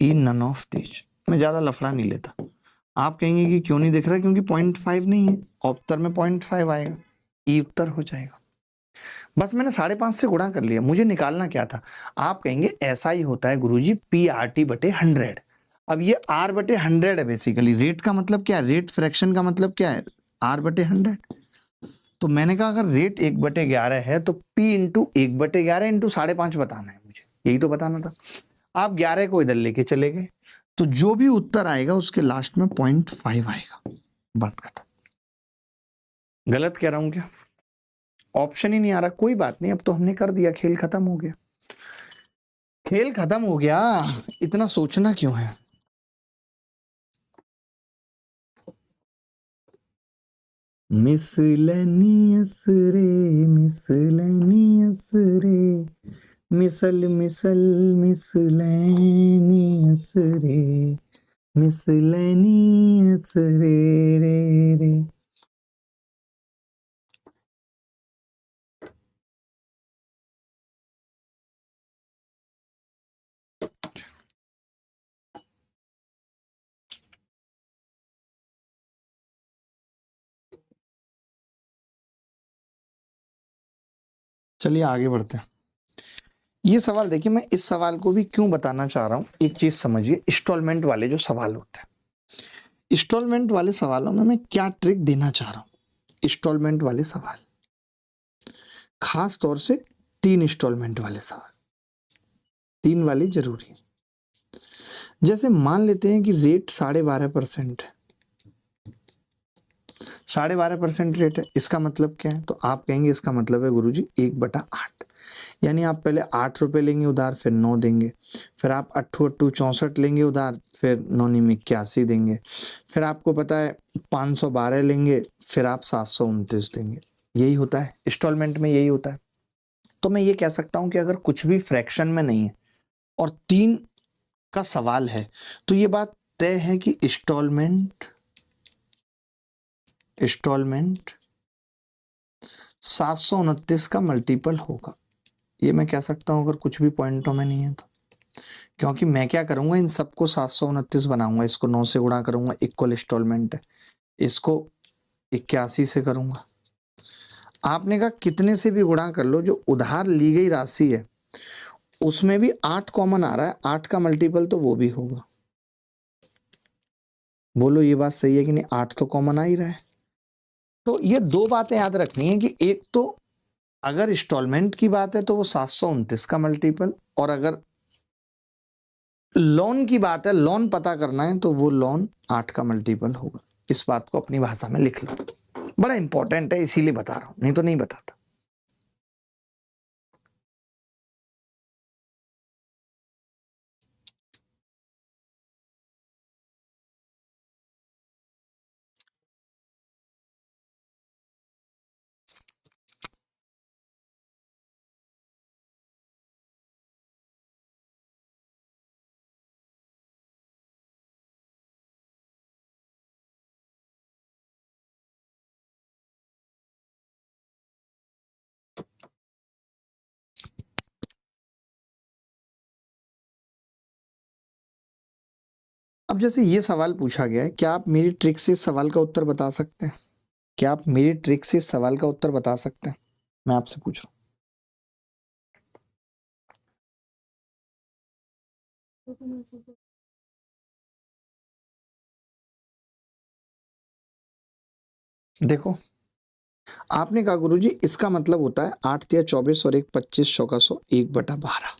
ई नन ऑफ दीज। मैं ज्यादा लफड़ा नहीं लेता। आप कहेंगे कि क्यों नहीं दिख रहा, क्योंकि 0.5 नहीं है, उत्तर में 0.5 आएगा, ई उत्तर हो जाएगा। बस मैंने 5.5 से गुणा कर लिया, मुझे निकालना क्या था। आप कहेंगे ऐसा ही होता है गुरुजी, PRT/100। अब ये R/100 है बेसिकली। रेट का मतलब क्या है, रेट फ्रैक्शन का मतलब क्या है, R/100। तो मैंने कहा अगर रेट 1/11 है तो P इंटू 1/11 इंटू 5.5 बताना है मुझे, यही तो बताना था। आप 11 को इधर लेके चले गए, तो जो भी उत्तर आएगा उसके लास्ट में 0.5 आएगा, बात खत्म। गलत कह रहा हूं क्या, ऑप्शन ही नहीं आ रहा, कोई बात नहीं, अब तो हमने कर दिया, खेल खत्म हो गया, खेल खत्म हो गया, इतना सोचना क्यों है। मिसलेनियस रे, मिसलेनियस रे, मिसल मिसल मिसलेनियस रे, मिसलेनियस रे रे रे। चलिए आगे बढ़ते हैं। ये सवाल देखिए, मैं इस सवाल को भी क्यों बताना चाह रहा हूं, एक चीज समझिए। इंस्टॉलमेंट वाले जो सवाल होते हैं, इंस्टॉलमेंट वाले सवालों में मैं क्या ट्रिक देना चाह रहा हूं। इंस्टॉलमेंट वाले सवाल, खास तौर से 3 इंस्टॉलमेंट वाले सवाल, 3 वाली जरूरी है। जैसे मान लेते हैं कि रेट 12.5% है, 12.5% रेट है, इसका मतलब क्या है, तो आप कहेंगे इसका मतलब है गुरुजी 1/8, यानी आप पहले 8 रुपए लेंगे उधार, फिर 9 देंगे, फिर आप 8 64 लेंगे उधार, फिर 9 81 देंगे, फिर आपको पता है 512 लेंगे, फिर आप 729 देंगे। यही होता है इंस्टॉलमेंट में, यही होता है। तो मैं ये कह सकता हूं कि अगर कुछ भी फ्रैक्शन में नहीं है और 3 का सवाल है, तो ये बात तय है कि इंस्टॉलमेंट 729 का मल्टीपल होगा। ये मैं कह सकता हूं अगर कुछ भी पॉइंटों में नहीं है तो, क्योंकि मैं क्या करूंगा, इन सबको 729 बनाऊंगा, इसको 9 से गुणा करूंगा, इक्वल इंस्टॉलमेंट है, इसको 81 से करूंगा। आपने कहा कितने से भी गुणा कर लो, जो उधार ली गई राशि है उसमें भी 8 कॉमन आ रहा है, 8 का मल्टीपल तो वो भी होगा। बोलो ये बात सही है कि नहीं, 8 तो कॉमन आ ही रहा है, तो ये दो बातें याद रखनी है कि एक तो अगर इंस्टॉलमेंट की बात है तो वो 729 का मल्टीपल, और अगर लोन की बात है, लोन पता करना है, तो वो लोन 8 का मल्टीपल होगा। इस बात को अपनी भाषा में लिख लो, बड़ा इंपॉर्टेंट है इसीलिए बता रहा हूं, नहीं तो नहीं बताता। अब जैसे ये सवाल पूछा गया है, क्या आप मेरी ट्रिक से इस सवाल का उत्तर बता सकते हैं? क्या आप मेरी ट्रिक से इस सवाल का उत्तर बता सकते हैं? मैं आपसे पूछ रहा हूं। देखो, आपने कहा गुरुजी इसका मतलब होता है 8 तिया 24 और 1 25 चौका 100 1/12,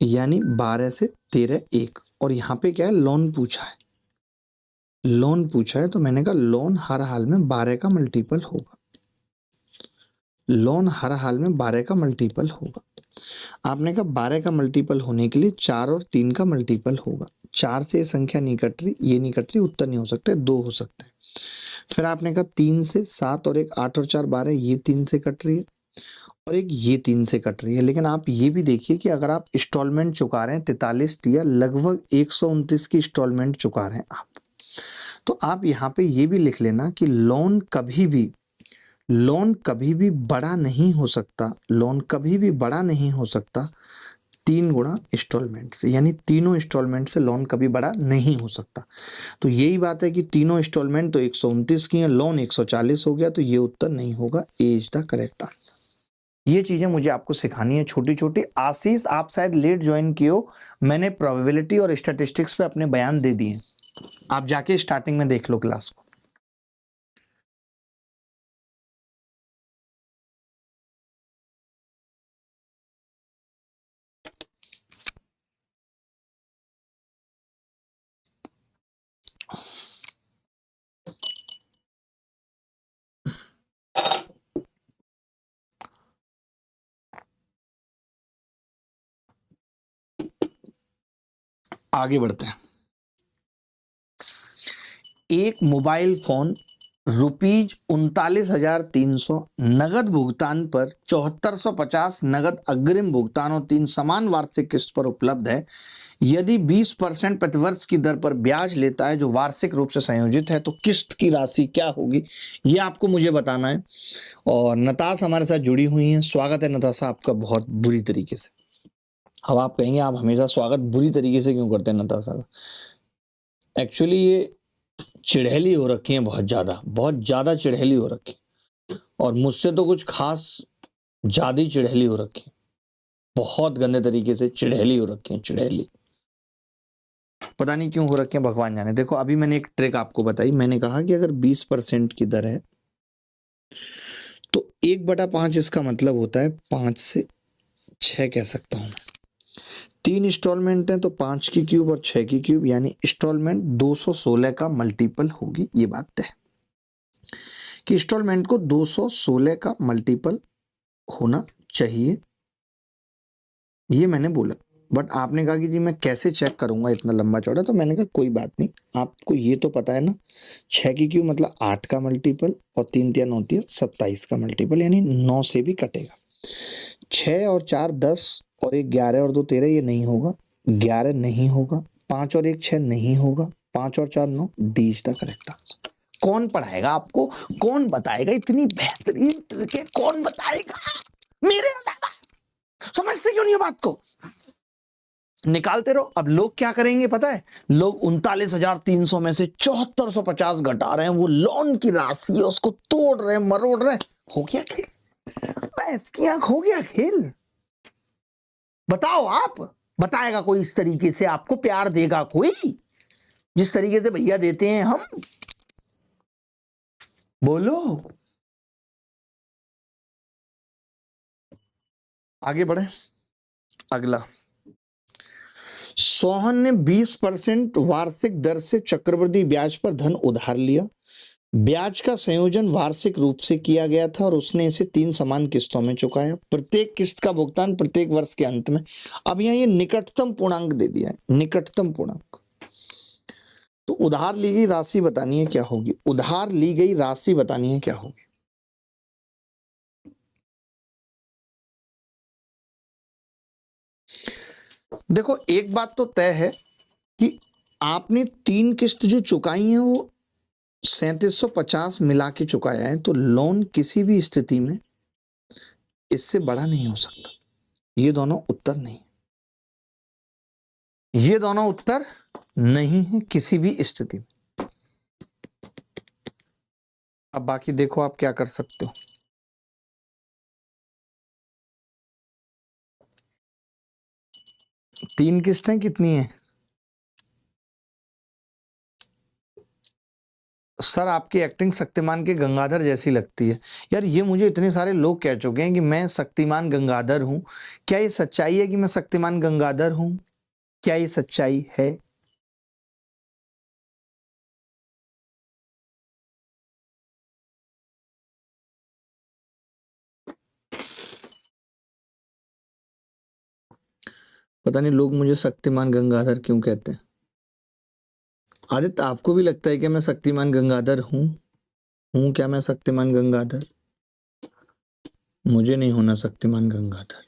यानी 12 से 13 1। और यहाँ पे क्या है, लोन पूछा है, लोन पूछा है, तो मैंने कहा लोन हर हाल में 12 का मल्टीपल होगा, लोन हर हाल में 12 का मल्टीपल होगा। आपने कहा 12 का मल्टीपल होने के लिए 4 और 3 का मल्टीपल होगा। 4 से ये संख्या नहीं कट रही, ये नहीं कट रही, उत्तर नहीं हो सकते, 2 हो सकते हैं। फिर आपने कहा 3 से 7 और 1 8 और 4 12, ये 3 से कट रही है, और एक ये 3 से कट रही है। लेकिन आप ये भी देखिए कि अगर आप इंस्टॉलमेंट चुका रहे हैं 43 या लगभग 129 की इंस्टॉलमेंट चुका रहे हैं आप, तो आप यहाँ पे ये भी लिख लेना कि लोन कभी भी बड़ा नहीं हो सकता, लोन कभी भी बड़ा नहीं हो सकता 3 गुणा इंस्टॉलमेंट से, यानी तीनों इंस्टॉलमेंट से लोन कभी बड़ा नहीं हो सकता। तो यही बात है कि तीनों इंस्टॉलमेंट तो 129 की है, लोन 140 हो गया, तो ये उत्तर नहीं होगा, ए इज द करेक्ट आंसर। ये चीजें मुझे आपको सिखानी है छोटी छोटी। आशीष, आप शायद लेट ज्वाइन किए हो, मैंने प्रोबेबिलिटी और स्टैटिस्टिक्स पे अपने बयान दे दिए, आप जाके स्टार्टिंग में देख लो क्लास को। आगे बढ़ते हैं। एक मोबाइल फोन ₹39,300 नगद भुगतान पर 7450 नगद अग्रिम भुगतान और 3 समान वार्षिक किस्त पर उपलब्ध है। यदि 20% प्रतिवर्ष की दर पर ब्याज लेता है जो वार्षिक रूप से संयोजित है, तो किस्त की राशि क्या होगी, ये आपको मुझे बताना है। और नताशा हमारे साथ जुड़ी हुई हैं, स्वागत है नताशा आपका बहुत बुरी तरीके से। अब आप कहेंगे आप हमेशा स्वागत बुरी तरीके से क्यों करते हैं नताशा का? एक्चुअली ये चिढ़ैली हो रखी है, बहुत ज़्यादा चिढ़ैली हो रखी है, और मुझसे तो कुछ खास ज़्यादा ही चिढ़ैली हो रखी है, बहुत गंदे तरीके से चिढ़ैली हो रखी है, चिढ़ैली, पता नहीं क्यों हो रखे हैं, भगवान जाने। देखो अभी मैंने एक ट्रिक आपको बताई, मैंने कहा कि अगर 20% की दर है तो 1/5 इसका मतलब होता है 5 से 6 कह सकता हूं। 3 इंस्टॉलमेंट है तो 5 की क्यूब और 6 की क्यूब, यानी इंस्टॉलमेंट 216 का मल्टीपल होगी। ये बात तय कि इंस्टॉलमेंट को 216 का मल्टीपल होना चाहिए, ये मैंने बोला। बट आपने कहा कि जी मैं कैसे चेक करूंगा इतना लंबा चौड़ा, तो मैंने कहा कोई बात नहीं, आपको ये तो पता है ना, 6 की क्यूब मतलब 8 का मल्टीपल, और 3 तिया 9 तिया 27 का मल्टीपल, यानी 9 से भी कटेगा। 6 और 4 10 और 1 11 और 2 13, ये नहीं होगा, 11 नहीं होगा, 5 और 1 6 नहीं होगा, 5 और 4 9, D is the correct answer. कौन पढ़ाएगा आपको, कौन बताएगा इतनी बेहतरीन ट्रिकें, कौन बताएगा मेरे अलावा? समझते क्यों नहीं हो बात को? निकालते रहो। अब लोग क्या करेंगे पता है, लोग 39,300 में से 7450 घटा रहे हैं, वो लोन की राशि है उसको तोड़ रहे हैं, मरोड़ रहे हैं। हो गया खेल, भैंस की आंख, हो गया खेल। बताओ आप, बताएगा कोई इस तरीके से आपको प्यार देगा कोई, जिस तरीके से भैया देते हैं हम? बोलो, आगे बढ़े। अगला, सोहन ने 20% वार्षिक दर से चक्रवृद्धि ब्याज पर धन उधार लिया। ब्याज का संयोजन वार्षिक रूप से किया गया था और उसने इसे 3 समान किस्तों में चुकाया। प्रत्येक किस्त का भुगतान प्रत्येक वर्ष के अंत में। अब यहाँ ये निकटतम पूर्णांक दे दिया है, निकटतम पूर्णांक। तो उधार ली गई राशि बतानी है क्या होगी, उधार ली गई राशि बतानी है क्या होगी। देखो एक बात तो तय है कि आपने 3 किस्त जो चुकाई है वो 3750 मिला के चुकाया है, तो लोन किसी भी स्थिति में इससे बड़ा नहीं हो सकता। ये दोनों उत्तर नहीं, ये दोनों उत्तर नहीं है किसी भी स्थिति में। अब बाकी देखो आप क्या कर सकते हो। तीन किस्तें कितनी है सर? आपकी एक्टिंग शक्तिमान के गंगाधर जैसी लगती है यार। ये मुझे इतने सारे लोग कह चुके हैं कि मैं शक्तिमान गंगाधर हूं। क्या ये सच्चाई है कि मैं शक्तिमान गंगाधर हूं? क्या ये सच्चाई है? पता नहीं लोग मुझे शक्तिमान गंगाधर क्यों कहते हैं। आदित्य आपको भी लगता है कि मैं शक्तिमान गंगाधर हूं क्या मैं शक्तिमान गंगाधर? मुझे नहीं होना शक्तिमान गंगाधर।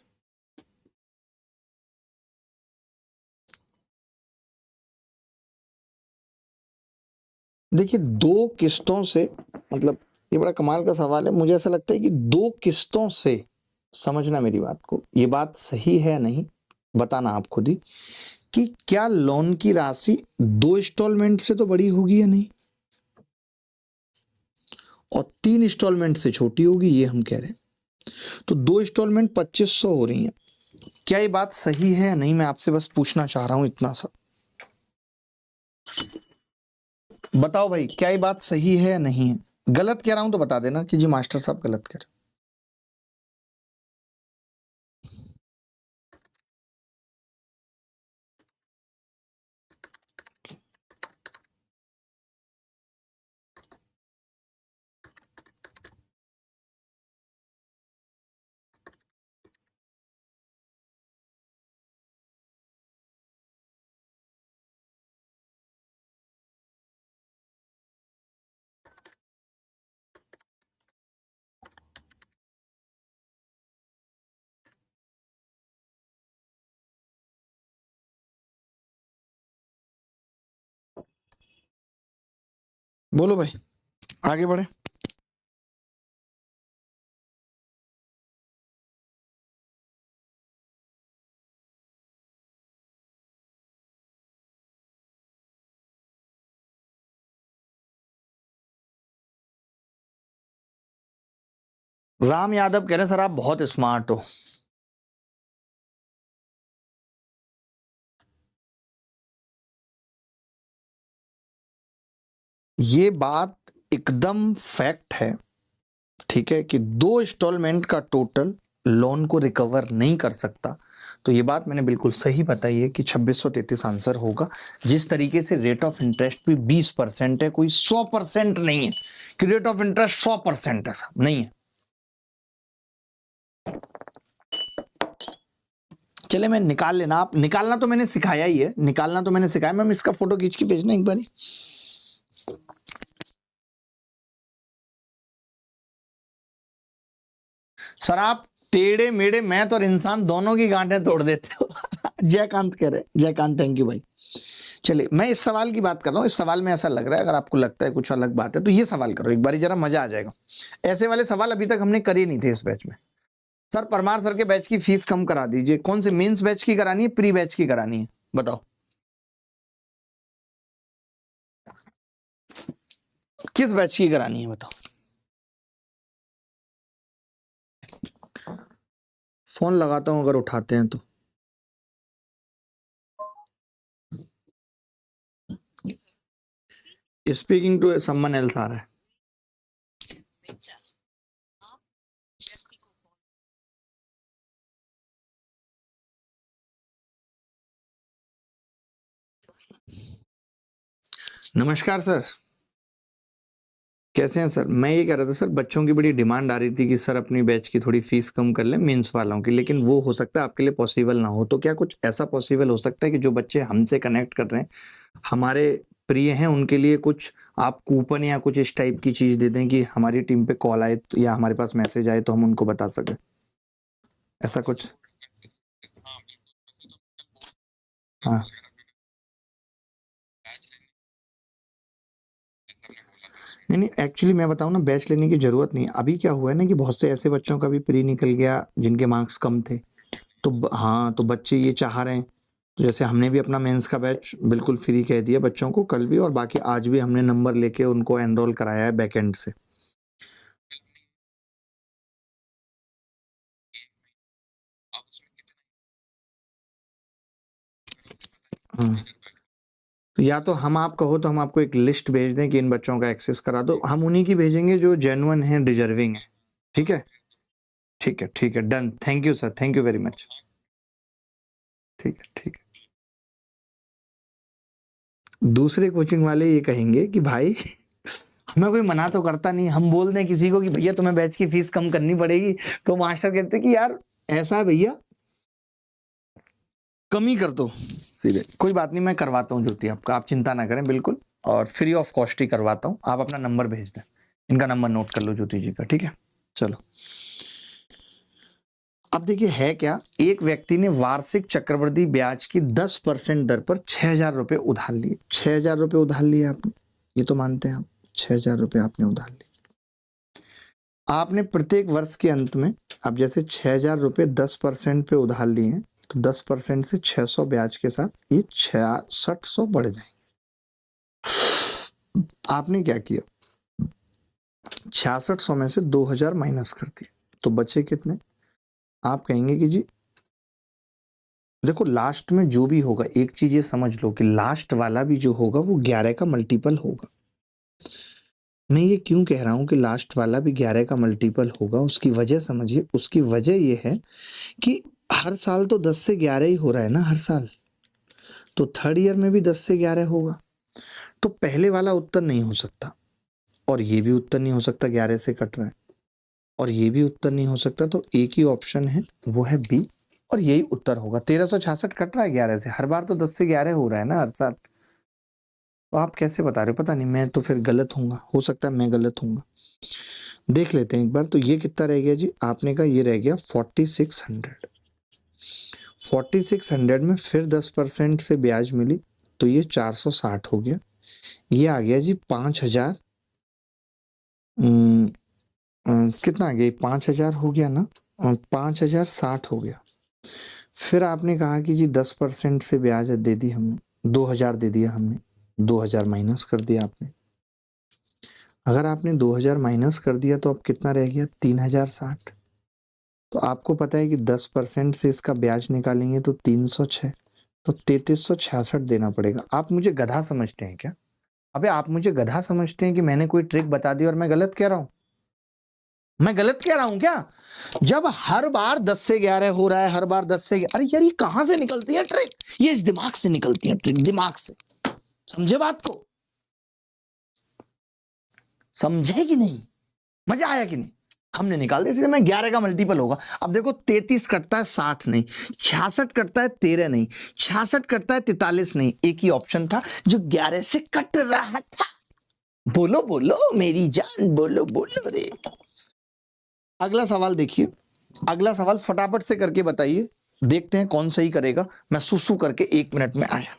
देखिए दो किस्तों से, मतलब ये बड़ा कमाल का सवाल है। मुझे ऐसा लगता है कि 2 किस्तों से, समझना मेरी बात को, ये बात सही है नहीं बताना आप खुद ही, कि क्या लोन की राशि 2 इंस्टॉलमेंट से तो बड़ी होगी या नहीं, और 3 इंस्टॉलमेंट से छोटी होगी, ये हम कह रहे हैं। तो 2 इंस्टॉलमेंट 2500 हो रही हैं। क्या ये बात सही है या नहीं, मैं आपसे बस पूछना चाह रहा हूं इतना सा। बताओ भाई, क्या ये बात सही है या नहीं है? गलत कह रहा हूं तो बता देना कि जी मास्टर साहब गलत कह रहे। बोलो भाई, आगे बढ़े। राम यादव कह रहे हैं सर आप बहुत स्मार्ट हो। ये बात एकदम फैक्ट है, ठीक है, कि 2 इंस्टॉलमेंट का टोटल लोन को रिकवर नहीं कर सकता। तो ये बात मैंने बिल्कुल सही बताई है कि 2633 आंसर होगा। जिस तरीके से रेट ऑफ इंटरेस्ट भी 20% है, कोई 100% नहीं है कि रेट ऑफ इंटरेस्ट 100% है, सब नहीं है। चले मैं निकाल लेना, आप निकालना तो मैंने सिखाया ही है, निकालना तो मैंने सिखाया। मैम इसका फोटो खींच के भेजना एक बार। सर आप टेढ़े मेढ़े मैथ और इंसान दोनों की गांठें तोड़ देते हो। जयकांत कह रहे, जयकांत थैंक यू भाई। चलिए मैं इस सवाल की बात कर रहा हूँ। इस सवाल में ऐसा लग रहा है, अगर आपको लगता है कुछ अलग बात है तो ये सवाल करो एक बारी, जरा मजा आ जाएगा। ऐसे वाले सवाल अभी तक हमने करे नहीं थे इस बैच में। सर परमार सर के बैच की फीस कम करा दीजिए। कौन से, मेंस बैच की करानी है, प्री बैच की करानी है, बताओ किस बैच की करानी है बताओ। फोन लगाता हूं अगर उठाते हैं तो। स्पीकिंग टू समवन एल्स आ रहा है। नमस्कार सर, कैसे हैं सर? मैं ये कह रहा था सर, बच्चों की बड़ी डिमांड आ रही थी कि सर अपनी बैच की थोड़ी फीस कम कर लें मेंस वालों की, लेकिन वो हो सकता है आपके लिए पॉसिबल ना हो। तो क्या कुछ ऐसा पॉसिबल हो सकता है कि जो बच्चे हमसे कनेक्ट कर रहे हैं, हमारे प्रिय हैं, उनके लिए कुछ आप कूपन या कुछ इस टाइप की चीज़ दे दें कि हमारी टीम पे कॉल आए या हमारे पास मैसेज आए तो हम उनको बता सकें? ऐसा कुछ? हाँ। नहीं, नहीं, एक्चुअली मैं बताऊँ ना, बैच लेने की ज़रूरत नहीं है। अभी क्या हुआ है ना कि बहुत से ऐसे बच्चों का भी प्री निकल गया जिनके मार्क्स कम थे। तो हाँ, तो बच्चे ये चाह रहे हैं, तो जैसे हमने भी अपना मेंस का बैच बिल्कुल फ्री कह दिया बच्चों को, कल भी और बाकी आज भी हमने नंबर लेके उनको एनरोल कराया है बैकएंड से। हाँ, तो या तो हम, आप कहो तो हम आपको एक लिस्ट भेज दें कि इन बच्चों का एक्सेस करा दो। हम उन्हीं की भेजेंगे जो जेन्युइन हैं, डिजर्विंग है। ठीक है? ठीक है, ठीक है, done. Thank you sir, thank you very much. ठीक है, ठीक है। दूसरे कोचिंग वाले ये कहेंगे कि भाई हमें कोई मना तो करता नहीं, हम बोल दें किसी को कि भैया तुम्हें बैच की फीस कम करनी पड़ेगी, तो मास्टर कहते कि यार ऐसा है भैया, कम ही कर दो। सीधे कोई बात नहीं, मैं करवाता हूँ ज्योति आपका, आप चिंता ना करें बिल्कुल, और फ्री ऑफ कॉस्ट ही करवाता हूँ। आप अपना नंबर भेज दें, इनका नंबर नोट कर लो ज्योति जी का, ठीक है? चलो, अब देखिए है क्या, एक व्यक्ति ने वार्षिक चक्रवृद्धि ब्याज की 10% दर पर 6,000 रुपए उधार लिए। 6,000 रुपए उधार लिए आपने, ये तो मानते हैं आप? 6,000 रुपए आपने उधार लिए। आपने प्रत्येक वर्ष के अंत में, अब जैसे 6,000 रुपए 10% पे उधार लिए हैं, तो 10% से 600 ब्याज के साथ ये 6600 बढ़ जाएंगे। आपने क्या किया, 6600 में से 2,000 माइनस कर दिए, तो बचे कितने? आप कहेंगे कि जी देखो, लास्ट में जो भी होगा, एक चीज ये समझ लो कि लास्ट वाला भी जो होगा वो 11 का मल्टीपल होगा। मैं ये क्यों कह रहा हूं कि लास्ट वाला भी 11 का मल्टीपल होगा, उसकी वजह समझिए। उसकी वजह ये है कि हर साल तो 10 से 11 ही हो रहा है ना, हर साल। तो थर्ड ईयर में भी 10 से 11 होगा। तो पहले वाला उत्तर नहीं हो सकता, और ये भी उत्तर नहीं हो सकता 11 से कट रहा है, और ये भी उत्तर नहीं हो सकता। तो एक ही ऑप्शन है, वो है बी, और यही उत्तर होगा। 1366 कट रहा है 11 से, हर बार तो 10 से 11 हो रहा है ना हर साल। तो आप कैसे बता रहे हो? पता नहीं, मैं तो फिर गलत हूँगा, हो सकता है मैं गलत हूँगा। देख लेते हैं एक बार। तो ये कितना रह गया जी? आपने कहा ये रह गया 4600। 4600 में फिर 10% से ब्याज मिली, तो ये 460 हो गया। ये आ गया जी 5,000। कितना आ गया? 5,000 हो गया ना, 5,060 हो गया। फिर आपने कहा कि जी 10% से ब्याज दे दी हमने, 2,000 दे दिया हमने, 2,000 माइनस कर दिया आपने। अगर आपने 2,000 माइनस कर दिया तो अब कितना रह गया? 3,060। तो आपको पता है कि 10% से इसका ब्याज निकालेंगे तो 306, तो 3,366 देना पड़ेगा। आप मुझे गधा समझते हैं क्या? अबे आप मुझे गधा समझते हैं कि मैंने कोई ट्रिक बता दी और मैं गलत कह रहा हूं? मैं गलत कह रहा हूं क्या? जब हर बार 10 से 11 हो रहा है, हर बार 10 से 11, अरे यार ये कहां से निकलती है ट्रिक? ये इस दिमाग से निकलती है ट्रिक, दिमाग से। समझे बात को? समझे कि नहीं? मजा आया कि नहीं? हमने निकाल दिया सीधे, मैं 11 का मल्टीपल होगा। अब देखो, 33 कटता है 60 नहीं, 66 कटता है 13 नहीं, 66 कटता है 43 नहीं, एक ही ऑप्शन था जो 11 से कट रहा था। बोलो बोलो मेरी जान, बोलो बोलो रे। अगला सवाल देखिए, अगला सवाल फटाफट से करके बताइए, देखते हैं कौन सही करेगा। मैं सुसु करके 1 मिनट में आया।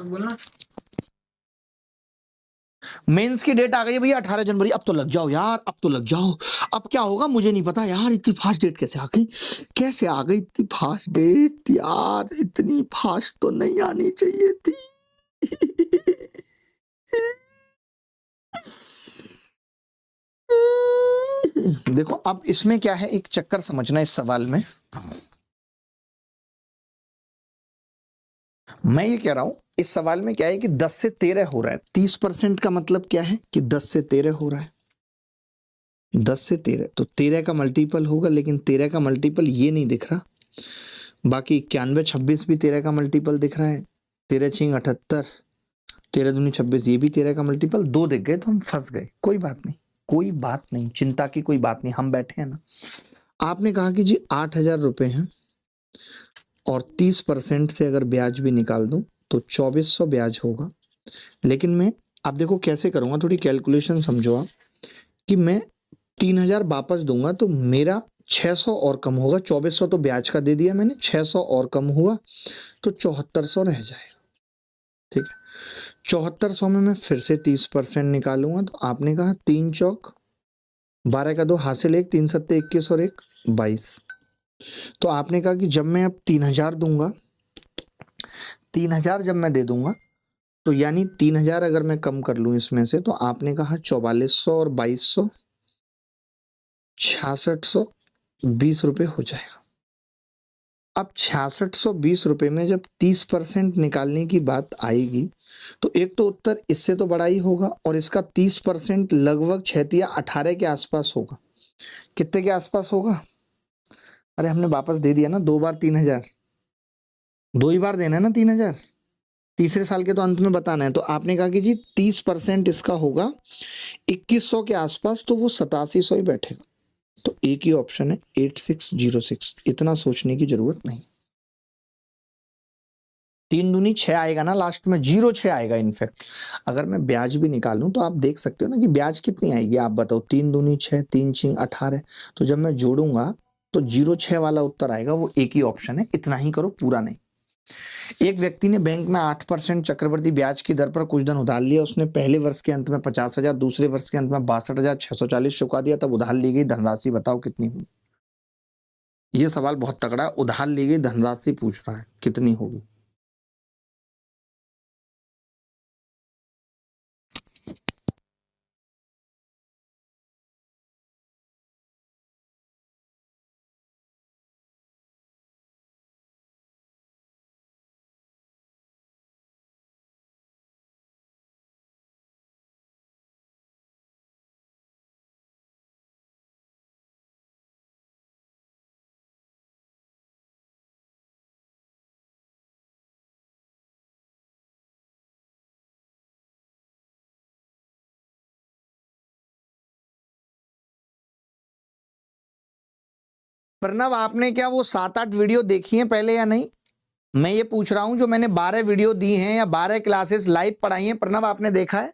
बोलना। मेंस की डेट आ गई है भैया 18 जनवरी। अब तो लग जाओ यार, अब तो लग जाओ। अब क्या होगा मुझे नहीं पता यार, इतनी फास्ट डेट कैसे आ गई, कैसे आ गई इतनी फास्ट डेट यार, इतनी फास्ट तो नहीं आनी चाहिए थी। देखो अब इसमें क्या है, एक चक्कर समझना इस सवाल में। मैं ये कह रहा हूं इस सवाल में क्या है कि 10 से 13 हो रहा है। 30% का मतलब क्या है कि 10 से 13 हो रहा है। 10 से 13 तो 13 का मल्टीपल होगा, लेकिन 13 का मल्टीपल ये नहीं दिख रहा। बाकी 91 26 भी 13 का मल्टीपल दिख रहा है। 13 छिंग 78, 13 दूनी 26, ये भी 13 का मल्टीपल। दो दिख गए तो हम फंस गए। कोई बात नहीं, कोई बात नहीं, चिंता की कोई बात नहीं, हम बैठे हैं ना। आपने कहा कि जी 8,000 रुपए हैं और 30% से अगर ब्याज भी निकाल दूं तो 2400 ब्याज होगा। लेकिन मैं अब देखो कैसे करूंगा, थोड़ी कैलकुलेशन समझो आप, कि मैं 3,000 वापस दूंगा तो मेरा 600 और कम होगा। 2400 तो ब्याज का दे दिया मैंने, 600 और कम हुआ तो 7400 रह जाएगा। ठीक है, 7400 में मैं फिर से 30% निकालूंगा तो आपने कहा 3 चौक 12 का 2 हासिल 1, 3 सत्ते 21 और 1 22। तो आपने कहा कि जब मैं अब 3,000 दूंगा, 3,000 जब मैं दे दूंगा तो यानी 3,000 अगर मैं कम कर लूं इसमें से, तो आपने कहा 4400 और 2200, 6620 रुपये हो जाएगा। अब 6620 रुपये में जब 30% निकालने की बात आएगी तो एक तो उत्तर इससे तो बड़ा ही होगा, और इसका 30% लगभग 6×18 के आसपास होगा। कितने के आसपास होगा? अरे हमने वापस दे दिया ना 2 बार 3,000, 2 ही बार देना है ना 3,000। तीसरे साल के तो अंत में बताना है। तो आपने कहा कि जी 30% इसका होगा 2100 के आसपास, तो वो 8700 ही बैठेगा। तो एक ही ऑप्शन है 8606। इतना सोचने की जरूरत नहीं। 3 दूनी 6 आएगा ना लास्ट में, 06 आएगा। इनफैक्ट अगर मैं ब्याज भी निकालूं तो आप देख सकते हो ना कि ब्याज कितनी आएगी। आप बताओ, 3 दूनी 6, 3 छिंग 18, तो जब मैं जोड़ूंगा तो 06 वाला उत्तर आएगा। वो एक ही ऑप्शन है, इतना ही करो, पूरा नहीं। एक व्यक्ति ने बैंक में 8% चक्रवृद्धि ब्याज की दर पर कुछ धन उधार लिया। उसने पहले वर्ष के अंत में 50,000, दूसरे वर्ष के अंत में 62,640 चुका दिया। तब उधार ली गई धनराशि बताओ कितनी होगी। ये सवाल बहुत तगड़ा है। उधार ली गई धनराशि पूछ रहा है, कितनी होगी। प्रणव, आपने क्या वो 7-8 वीडियो देखी हैं पहले या नहीं? मैं ये पूछ रहा हूं, जो मैंने 12 वीडियो दी हैं या 12 क्लासेस लाइव पढ़ाई हैं, प्रणव आपने देखा है?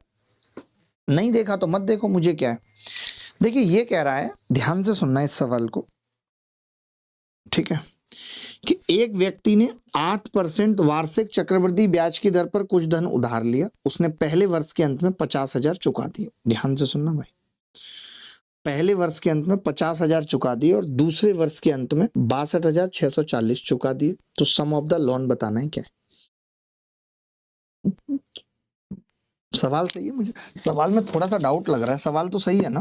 नहीं देखा तो मत देखो, मुझे क्या है। देखिए ये कह रहा है, ध्यान से सुनना इस सवाल को, ठीक है, कि एक व्यक्ति ने 8% वार्षिक चक्रवृद्धि ब्याज की दर पर कुछ धन उधार लिया। उसने पहले वर्ष के अंत में 50,000 चुका दिए। ध्यान से सुनना भाई, पहले वर्ष के अंत में 50,000 चुका दिए और दूसरे वर्ष के अंत में 62,640 चुका दिए। तो सम ऑफ द लोन बताना है क्या है। सवाल सही है, मुझे सवाल में थोड़ा सा डाउट लग रहा है। सवाल तो सही है ना?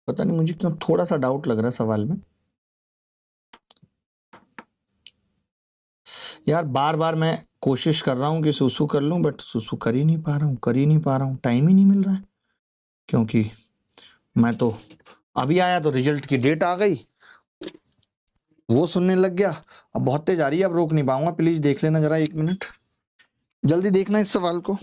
पता नहीं मुझे क्यों थोड़ा सा डाउट लग रहा है सवाल में। यार बार बार मैं कोशिश कर रहा हूँ कि सुसु कर लूँ, बट सुसु कर ही नहीं पा रहा हूँ, कर ही नहीं पा रहा हूँ। टाइम ही नहीं मिल रहा है, क्योंकि मैं तो अभी आया तो रिजल्ट की डेट आ गई, वो सुनने लग गया। अब बहुत तेज आ रही है, अब रोक नहीं पाऊंगा। प्लीज देख लेना जरा 1 मिनट, जल्दी देखना इस सवाल को।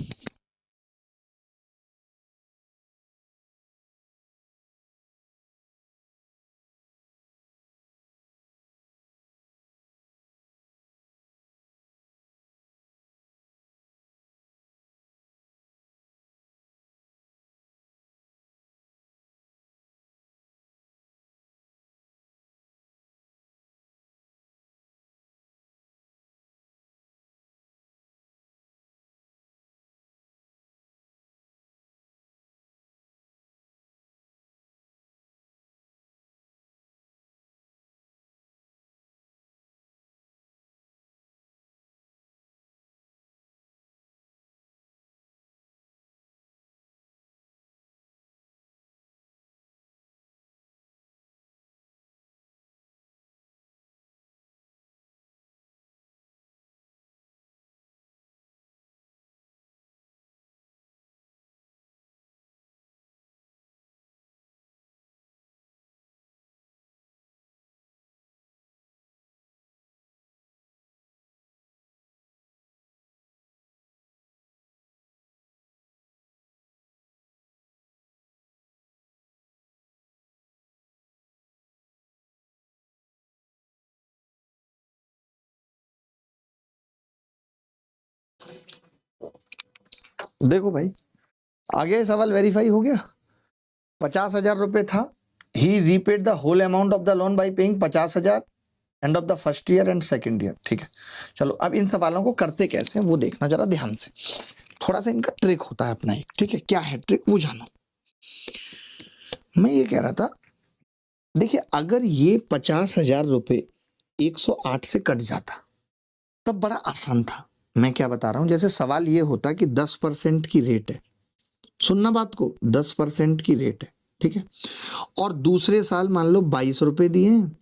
देखो भाई, आगे सवाल वेरीफाई हो गया। 50,000 रुपए था, he repaid the whole amount of the loan by paying 50,000 end of the first year and second year. ठीक है, चलो अब इन सवालों को करते कैसे हैं वो देखना जरा ध्यान से। थोड़ा सा इनका ट्रिक होता है अपना एक, ठीक है, क्या है ट्रिक वो जानो। मैं ये कह रहा था, देखिए अगर ये 50,000 रुपए 108 से कट जाता तब बड़ा आसान था। मैं क्या बता रहा हूं, जैसे सवाल ये होता कि 10% की रेट है, सुनना बात को, 10% की रेट है, ठीक है, और दूसरे साल मान लो 22 रुपए दिए हैं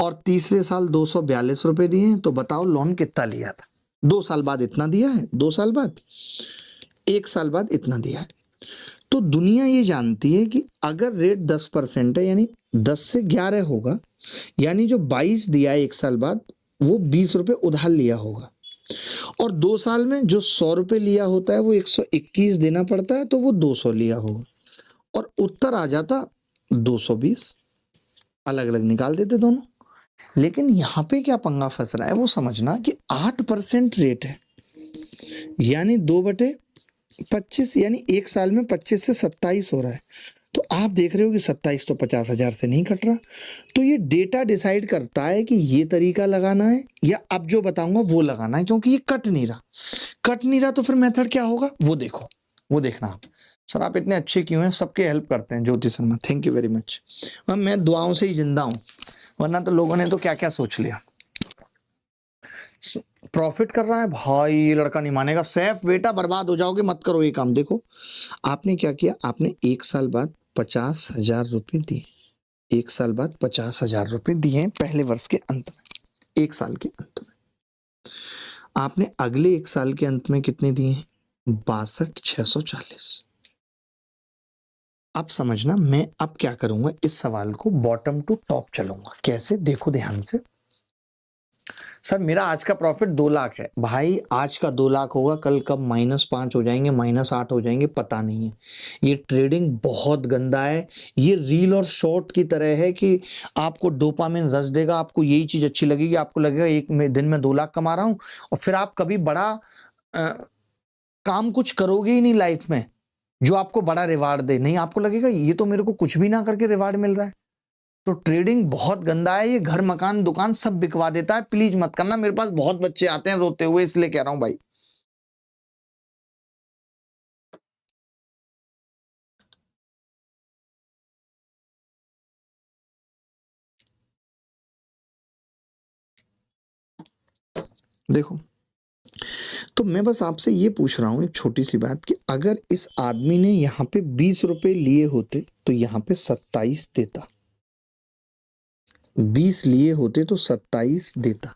और तीसरे साल 242 रुपए दिए हैं, तो बताओ लोन कितना लिया था। 2 साल बाद इतना दिया है, 2 साल बाद, 1 साल बाद इतना दिया है। तो दुनिया ये जानती है कि अगर रेट 10% है यानी 10 से 11 होगा, यानी जो 22 दिया है 1 साल बाद वो 20 रुपए उधार लिया होगा, और 2 साल में जो 100 रुपए लिया होता है वो 121 देना पड़ता है, तो वो 200 लिया होगा, और उत्तर आ जाता 220। अलग अलग निकाल देते दोनों। लेकिन यहाँ पे क्या पंगा फंस रहा है वो समझना कि 8% रेट है, यानी 2/25, यानी 1 साल में 25 से 27 हो रहा है। तो आप देख रहे हो कि 27 तो 50,000 से नहीं कट रहा। तो ये डेटा डिसाइड करता है कि ये तरीका लगाना है या अब जो बताऊंगा वो लगाना है, क्योंकि ये कट नहीं रहा तो फिर मेथड क्या होगा वो देखो, वो देखना आप। सर आप इतने अच्छे क्यों हैं, सबके हेल्प करते हैं Jyoti Sharma, thank you very much. मैं दुआओं से ही जिंदा हूं, वरना तो लोगों ने तो क्या क्या सोच लिया। प्रॉफिट कर रहा है भाई, ये लड़का नहीं मानेगा। सैफ बेटा बर्बाद हो जाओगे, मत करो ये काम। देखो आपने क्या किया, आपने 1 साल बाद 50,000 रुपए दिए, 1 साल बाद 50,000 रुपए दिए पहले वर्ष के अंत में, 1 साल के अंत में। आपने अगले 1 साल के अंत में कितने दिए हैं, 62,640। अब समझना, मैं अब क्या करूंगा, इस सवाल को बॉटम टू टॉप चलूंगा। कैसे, देखो ध्यान से। सर मेरा आज का प्रॉफिट 2 लाख है, भाई आज का 2 लाख होगा, कल कब -5 हो जाएंगे, -8 हो जाएंगे पता नहीं है। ये ट्रेडिंग बहुत गंदा है। ये रील और शॉर्ट की तरह है कि आपको डोपामिन रश देगा, आपको यही चीज अच्छी लगेगी, आपको लगेगा एक दिन में 2 लाख कमा रहा हूं, और फिर आप कभी बड़ा काम कुछ करोगे ही नहीं लाइफ में जो आपको बड़ा रिवार्ड दे। नहीं, आपको लगेगा ये तो मेरे को कुछ भी ना करके रिवार्ड मिल रहा है। तो ट्रेडिंग बहुत गंदा है, ये घर मकान दुकान सब बिकवा देता है। प्लीज मत करना, मेरे पास बहुत बच्चे आते हैं रोते हुए, इसलिए कह रहा हूं भाई। देखो, तो मैं बस आपसे ये पूछ रहा हूं एक छोटी सी बात कि अगर इस आदमी ने यहां पे 20 रुपए लिए होते तो यहां पे 27 देता, 20 लिए होते तो 27 देता,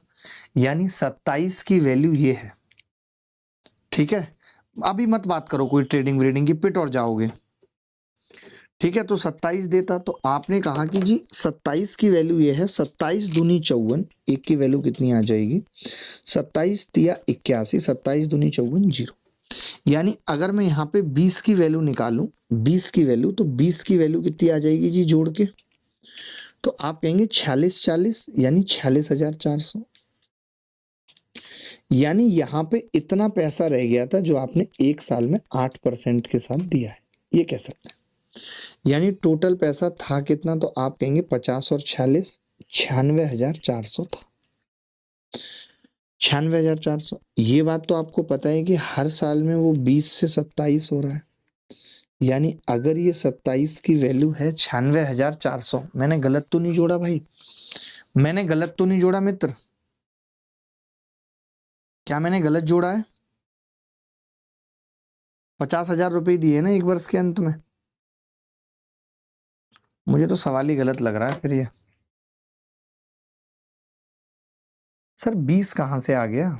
यानी 27 की वैल्यू ये है। ठीक है, अभी मत बात करो कोई ट्रेडिंग व्रेडिंग की, पिट और जाओगे। ठीक है, तो 27 देता, तो आपने कहा कि जी 27 की वैल्यू ये है, 27 दूनी 54, एक की वैल्यू कितनी आ जाएगी, 27 तिया 81, 27 दूनी 54 0। यानी अगर मैं यहाँ पे 20 की वैल्यू निकालूं, 20 की वैल्यू, तो 20 की वैल्यू कितनी आ जाएगी जी जोड़ के, तो आप कहेंगे 46 40, यानी 46,400। यानी यहाँ पे इतना पैसा रह गया था जो आपने 1 साल में 8% के साथ दिया है, ये कह सकते हैं। यानी टोटल पैसा था कितना, तो आप कहेंगे 50 और 46, 96,400 था, 96,400। ये बात तो आपको पता है कि हर साल में वो 20 से 27 हो रहा है, यानी अगर ये 27 की वैल्यू है 96,400, मैंने गलत तो नहीं जोड़ा भाई, मैंने गलत तो नहीं जोड़ा मित्र, क्या मैंने गलत जोड़ा है? 50,000 रुपए दिए ना एक वर्ष के अंत में। मुझे तो सवाल ही गलत लग रहा है फिर ये। सर 20 कहां से आ गया,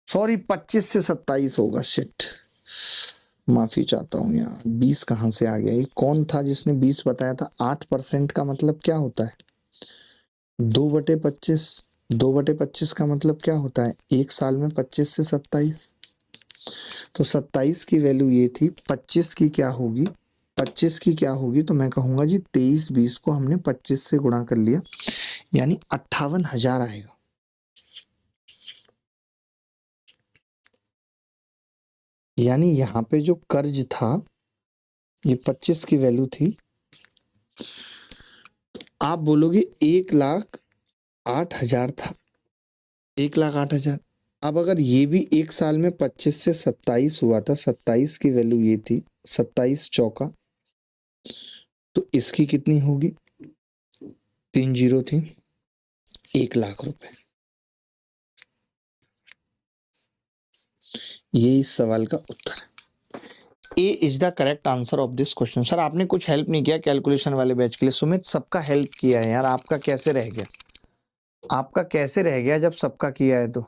सॉरी 25 से 27 होगा, शिट, माफी चाहता हूं यार। 20 कहां से आ गया, ये कौन था जिसने 20 बताया था? 8% का मतलब क्या होता है, 2/25, 2/25 का मतलब क्या होता है, 1 साल में 25 से 27। तो 27 की वैल्यू ये थी, 25 की क्या होगी, 25 की क्या होगी, तो मैं कहूंगा जी 23-20 को हमने 25 से गुणा कर लिया, यानी 58,000 आएगा। यानी यहाँ पे जो कर्ज था ये 25 की वैल्यू थी, आप बोलोगे 1,08,000 था, 1,08,000। अब अगर ये भी एक साल में 25 से 27 हुआ था, 27 की वैल्यू ये थी, 27 चौका, तो इसकी कितनी होगी, 3 जीरो थी, 1,00,000 रुपए। ये इस सवाल का उत्तर है। A is the correct answer of this question. Sir आपने कुछ हेल्प नहीं किया कैलकुलेशन वाले बैच के लिए। सुमित सबका हेल्प किया है यार, आपका कैसे रह गया, आपका कैसे रह गया जब सबका किया है तो।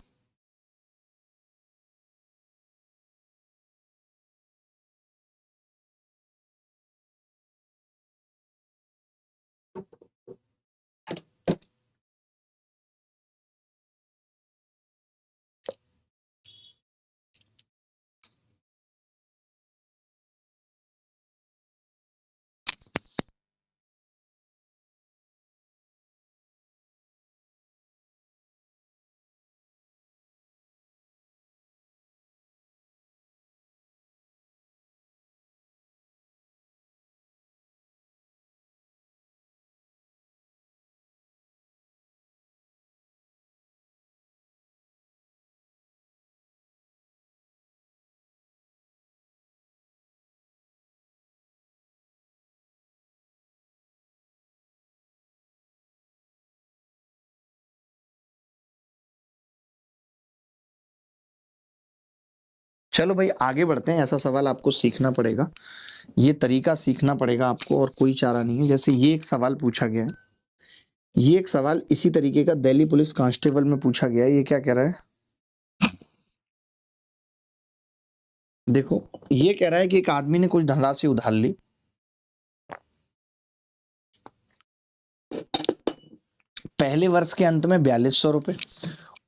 चलो भाई आगे बढ़ते हैं। ऐसा सवाल आपको सीखना पड़ेगा, ये तरीका सीखना पड़ेगा आपको, और कोई चारा नहीं है। जैसे ये एक सवाल पूछा गया है, ये एक सवाल इसी तरीके का दिल्ली पुलिस कांस्टेबल में पूछा गया है। ये क्या कह रहा है, देखो ये कह रहा है कि एक आदमी ने कुछ धनराशि उधार ली, पहले वर्ष के अंत में 4200 रुपए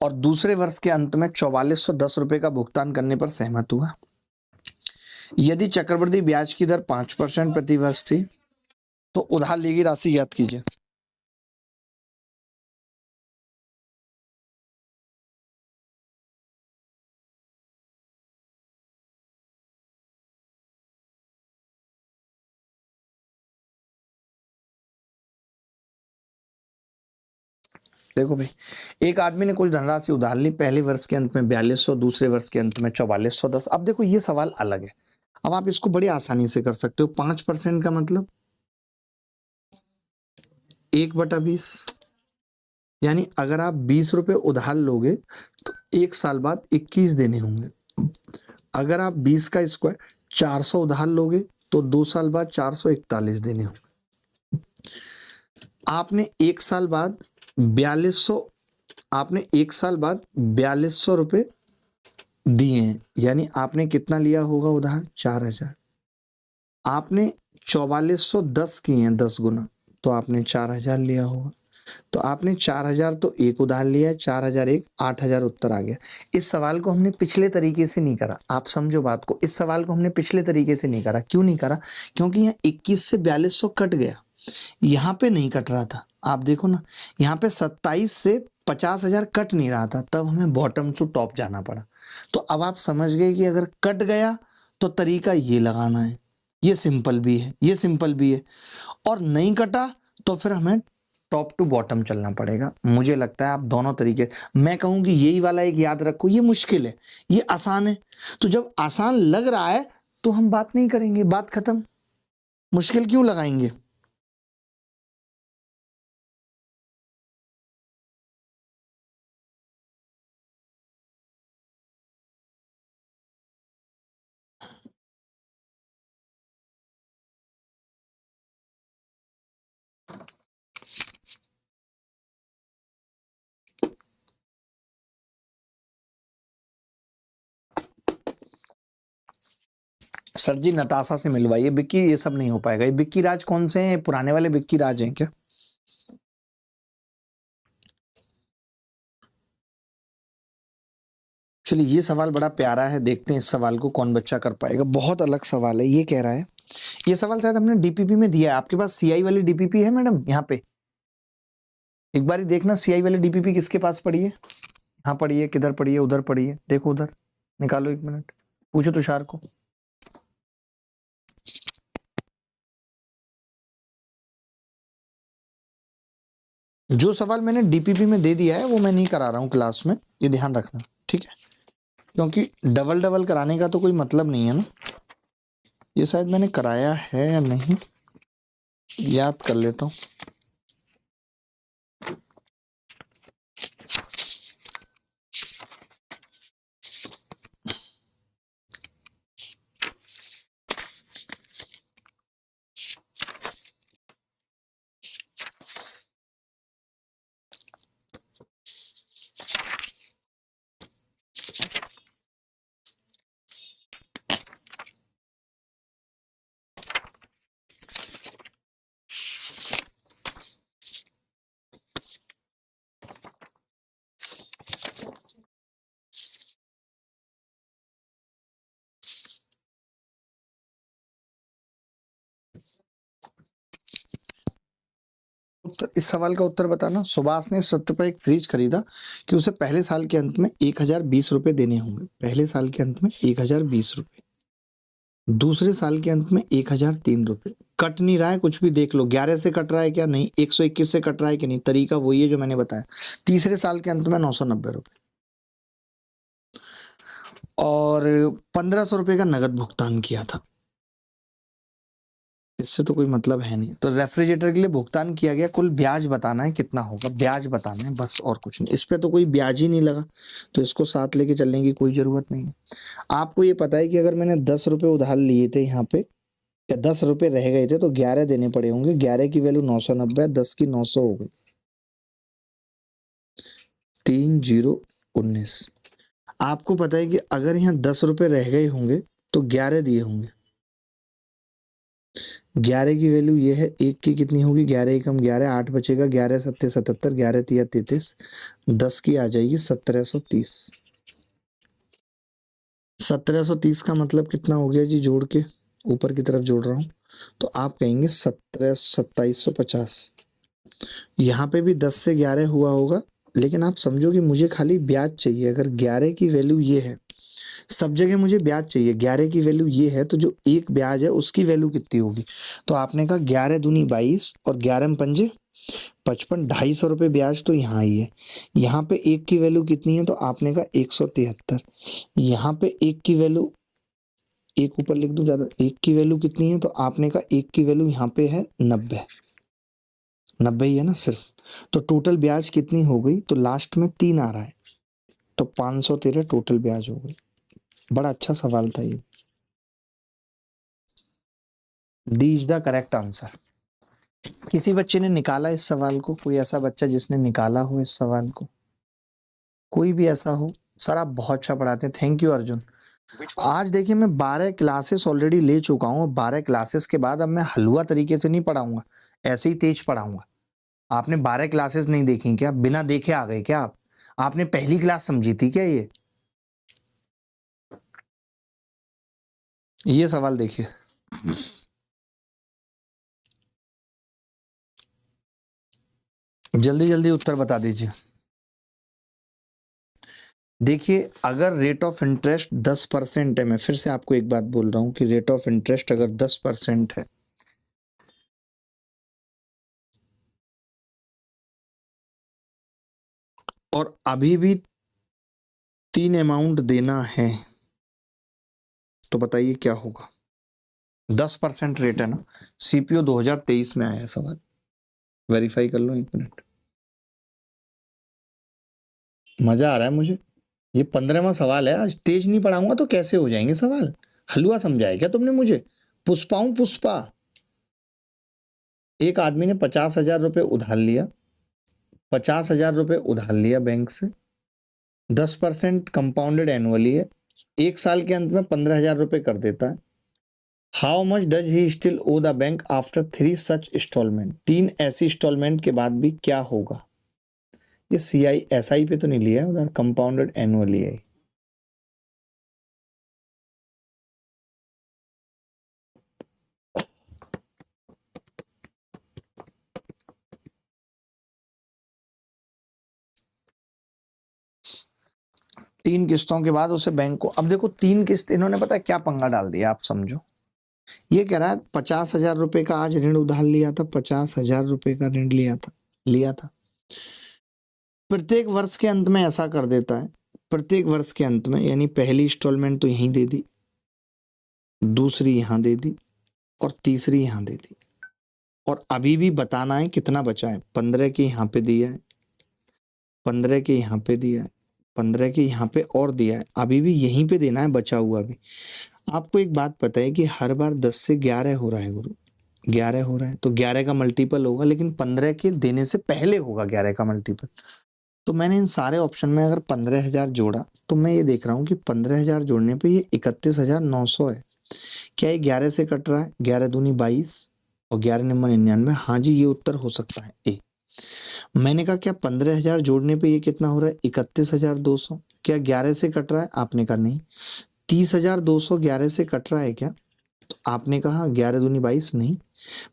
और दूसरे वर्ष के अंत में 4410 रुपए का भुगतान करने पर सहमत हुआ। यदि चक्रवृद्धि ब्याज की दर 5% प्रति वर्ष थी तो उधार ली गई राशि ज्ञात कीजिए। देखो भाई, एक आदमी ने कुछ धनराशि उधार ली, पहले वर्ष के अंत में 4200, दूसरे वर्ष के अंत में 4410। अब देखो ये सवाल अलग है, अब आप इसको बड़ी आसानी से कर सकते हो। 5% का मतलब 1/20, यानी अगर आप 20 रुपए उधार लोगे तो एक साल बाद 21 देने होंगे। अगर आप 20 का स्क्वायर 400 उधार लोगे तो 2 साल बाद 441 देने होंगे। आपने एक साल बाद 4200, आपने एक साल बाद 4200 रुपए दिए हैं, यानी आपने कितना लिया होगा उधार, 4000। आपने 4410 किए हैं 10 गुना, तो आपने 4000 लिया होगा। तो आपने 4000 तो एक उधार लिया है, 4000 एक 8000 उत्तर आ गया। इस सवाल को हमने पिछले तरीके से नहीं करा, आप समझो बात को, इस सवाल को हमने पिछले तरीके से नहीं करा। क्यों नहीं करा, क्योंकि यहाँ 21 से 4200 कट गया, यहाँ पे नहीं कट रहा था। आप देखो ना, यहाँ पे 27 से 50,000 कट नहीं रहा था, तब हमें बॉटम टू टॉप जाना पड़ा। तो अब आप समझ गए कि अगर कट गया तो तरीका ये लगाना है, ये सिंपल भी है, ये सिंपल भी है, और नहीं कटा तो फिर हमें टॉप टू बॉटम चलना पड़ेगा। मुझे लगता है आप दोनों तरीके, मैं कहूँगी यही वाला एक याद रखो, ये मुश्किल है, ये आसान है। तो जब आसान लग रहा है तो हम बात नहीं करेंगे, बात खत्म, मुश्किल क्यों लगाएंगे। सर जी नताशा से मिलवाइए, बिक्की ये सब नहीं हो पाएगा। ये बिक्की राज कौन से हैं, पुराने वाले बिक्की राज हैं क्या। चलिए ये सवाल बड़ा प्यारा है, देखते हैं इस सवाल को कौन बच्चा कर पाएगा। बहुत अलग सवाल है। ये कह रहा है, ये सवाल शायद हमने डीपीपी में दिया है। आपके पास सीआई वाली डीपीपी है मैडम, यहाँ पे एक बार देखना सीआई वाली डीपीपी किसके पास पड़ी है। यहाँ पड़ी है, किधर पड़ी है, उधर पड़ी है, देखो उधर, निकालो 1 मिनट। पूछो तुषार को। जो सवाल मैंने डीपीपी में दे दिया है वो मैं नहीं करा रहा हूँ क्लास में, ये ध्यान रखना, ठीक है? क्योंकि डबल डबल कराने का तो कोई मतलब नहीं है ना। ये शायद मैंने कराया है या नहीं, याद कर लेता हूँ। इस सवाल का उत्तर बताना। सुभाष ने सत्य पर एक फ्रिज खरीदा कि उसे पहले साल के अंत में 1020 रुपए देने होंगे। पहले साल के अंत में 1020 रुपए, दूसरे साल के अंत में 1003 रुपए। कट नहीं रहा है कुछ भी, देख लो 11 से कट रहा है क्या, नहीं 121 से कट रहा है कि नहीं, तरीका वही है जो मैंने बताया। तीसरे साल के अंत में 990 रुपए और 1500 रुपए का नगद भुगतान किया था। इससे तो कोई मतलब है नहीं। तो रेफ्रिजरेटर के लिए भुगतान किया गया कुल ब्याज बताना है, कितना होगा ब्याज बताना है बस, और कुछ नहीं। इस पे तो कोई ब्याज ही नहीं लगा, तो इसको साथ लेके चलने की कोई जरूरत नहीं है। आपको ये पता है कि अगर मैंने 10 रुपए उधार लिए थे यहाँ पे, या 10 रुपए रह गए थे, तो 11 देने पड़े होंगे। 11 की वैल्यू 990 है, 10 की 900 हो गई, 3019। आपको पता है कि अगर यहाँ 10 रुपए रह गए होंगे तो 11 दिए होंगे। 11 की वैल्यू ये है, एक की कितनी होगी, 11 एकम 11, 8 बचेगा, 11 सत्ते 77, 11 तिया 33, 10 की आ जाएगी 1730। 1730 का मतलब कितना हो गया जी, जोड़ के ऊपर की तरफ जोड़ रहा हूँ, तो आप कहेंगे 2750। यहाँ पे भी 10 से 11 हुआ होगा, लेकिन आप समझो कि मुझे खाली ब्याज चाहिए। अगर 11 की वैल्यू ये है, सब जगह मुझे ब्याज चाहिए, 11 की वैल्यू ये है, तो जो एक ब्याज है उसकी वैल्यू कितनी होगी। तो आपने कहा 11 दूनी 22 और 11 में पंजे 55, 250 रुपये ब्याज तो यहाँ ही है। यहाँ पे एक की वैल्यू कितनी है, तो आपने कहा 173। यहाँ पे एक की वैल्यू, एक ऊपर लिख दूं ज्यादा, एक की वैल्यू कितनी है, तो आपने कहा एक की वैल्यू यहाँ पे है 90। 90 ही है ना सिर्फ। तो टोटल ब्याज कितनी हो गई, तो लास्ट में 3 आ रहा है, तो 513 टोटल ब्याज हो गई। बड़ा अच्छा सवाल था ये। D is the correct answer. किसी बच्चे ने निकाला इस सवाल को, कोई ऐसा बच्चा जिसने निकाला हो इस सवाल को, कोई भी ऐसा हो? सर आप बहुत अच्छा पढ़ाते हैं, थैंक यू अर्जुन। आज देखिए मैं 12 क्लासेस ऑलरेडी ले चुका हूँ। 12 क्लासेस के बाद अब मैं हलवा तरीके से नहीं पढ़ाऊंगा, ऐसे ही तेज पढ़ाऊंगा। आपने 12 क्लासेस नहीं देखी क्या, बिना देखे आ गए क्या आप? आपने पहली क्लास समझी थी क्या ये सवाल देखिए। जल्दी जल्दी उत्तर बता दीजिए। देखिए अगर रेट ऑफ इंटरेस्ट 10% है, मैं फिर से आपको एक बात बोल रहा हूं कि रेट ऑफ इंटरेस्ट अगर 10% है, और अभी भी 3 अमाउंट देना है, तो बताइए क्या होगा। 10% रेट है ना। सीपीओ 2023 में आया सवाल, वेरीफाई कर लो 1 मिनट। मजा आ रहा है मुझे। ये 15वां सवाल है, आज तेज नहीं पढ़ाऊंगा तो कैसे हो जाएंगे सवाल। हलवा समझाया क्या तुमने मुझे? पुष्पाऊं पुष्पा। एक आदमी ने 50,000 रुपये उधार लिया, 50,000 रुपये उधार लिया बैंक से। 10% कंपाउंडेड एनुअली है, एक साल के अंत में 15,000 रुपये कर देता है। How much does he still owe the bank after 3 such installment. 3 ऐसी इंस्टॉलमेंट के बाद भी क्या होगा। ये सीआई एसआई पे तो नहीं लिया उधर, कंपाउंडेड एनुअली है। 3 किस्तों के बाद उसे बैंक को, अब देखो 3 किस्त इन्होंने पता है क्या पंगा डाल दिया, आप समझो। ये कह रहा है 50,000 रुपए का आज ऋण उधार लिया था, 50,000 रुपए का ऋण लिया था। प्रत्येक वर्ष के अंत में ऐसा कर देता है, प्रत्येक वर्ष के अंत में, यानी पहली इंस्टॉलमेंट तो यहीं दे दी, दूसरी यहां दे दी और तीसरी यहां दे दी, और अभी भी बताना है कितना बचा है। 15 के यहाँ पे दिया है, 15 के यहाँ पे दिया है, 15 के यहाँ पे और दिया है, अभी भी यहीं पे देना है बचा हुआ भी। आपको एक बात पता है कि हर बार 10 से 11 हो रहा है गुरु, 11 हो रहा है तो 11 का मल्टीपल होगा, लेकिन 15 के देने से पहले होगा 11 का मल्टीपल। तो मैंने इन सारे ऑप्शन में अगर 15,000 जोड़ा तो मैं ये देख रहा हूँ कि 15,000 जोड़ने पे ये 31,900 है। क्या ये 11 से कट रहा है? 11 दूनी 22 और 11 नंबर 99। हाँ जी, ये उत्तर हो सकता है ए। मैंने कहा क्या 15,000 जोड़ने पे ये कितना हो रहा है? 31,200। क्या 11 से कट रहा है? आपने कहा नहीं। 30,200 11 से कट रहा है क्या? तो आपने कहा 11 दूनी 22 नहीं।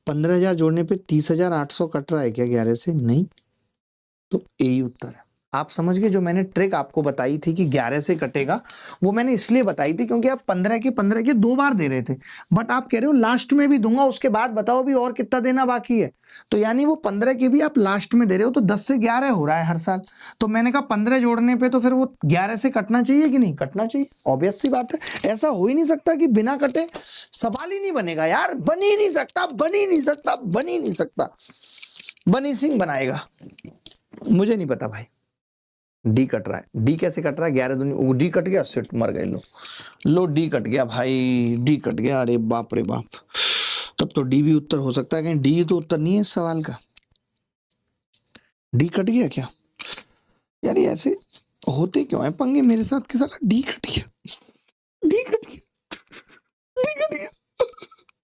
15,000 जोड़ने पे 30,800 कट रहा है क्या 11 से? नहीं। तो यही उत्तर है। आप समझ गए? जो मैंने ट्रिक आपको बताई थी कि 11 से कटेगा, वो मैंने इसलिए बताई थी क्योंकि आप 15 के 2 बार दे रहे थे, बट आप कह रहे हो लास्ट में भी दूंगा, उसके बाद बताओ भी और कितना देना बाकी है। तो यानी वो 15 के भी आप लास्ट में दे रहे हो, तो 10 से 11 हो रहा है हर साल। तो मैंने कहा 15 जोड़ने पे तो फिर वो 11 से कटना चाहिए कि नहीं? कटना चाहिए, ऑब्वियस सी बात है। ऐसा हो ही नहीं सकता कि बिना कटे, सवाल ही नहीं बनेगा यार, बन ही नहीं सकता, बन ही नहीं सकता, बन ही नहीं सकता। बनी सिंह बनाएगा, मुझे नहीं पता भाई। डी कट रहा है। डी कैसे कट रहा है? 11 दूनी, डी कट गया, सिट मर गए। लो डी कट गया भाई, डी कट गया। अरे बाप रे बाप, तब तो डी भी उत्तर हो सकता है। कहीं डी तो उत्तर नहीं है इस सवाल का। डी कट गया क्या यार? ये ऐसे होते क्यों है पंगे मेरे साथ कि साला डी कट गया, डी कट गया, डी कट गया,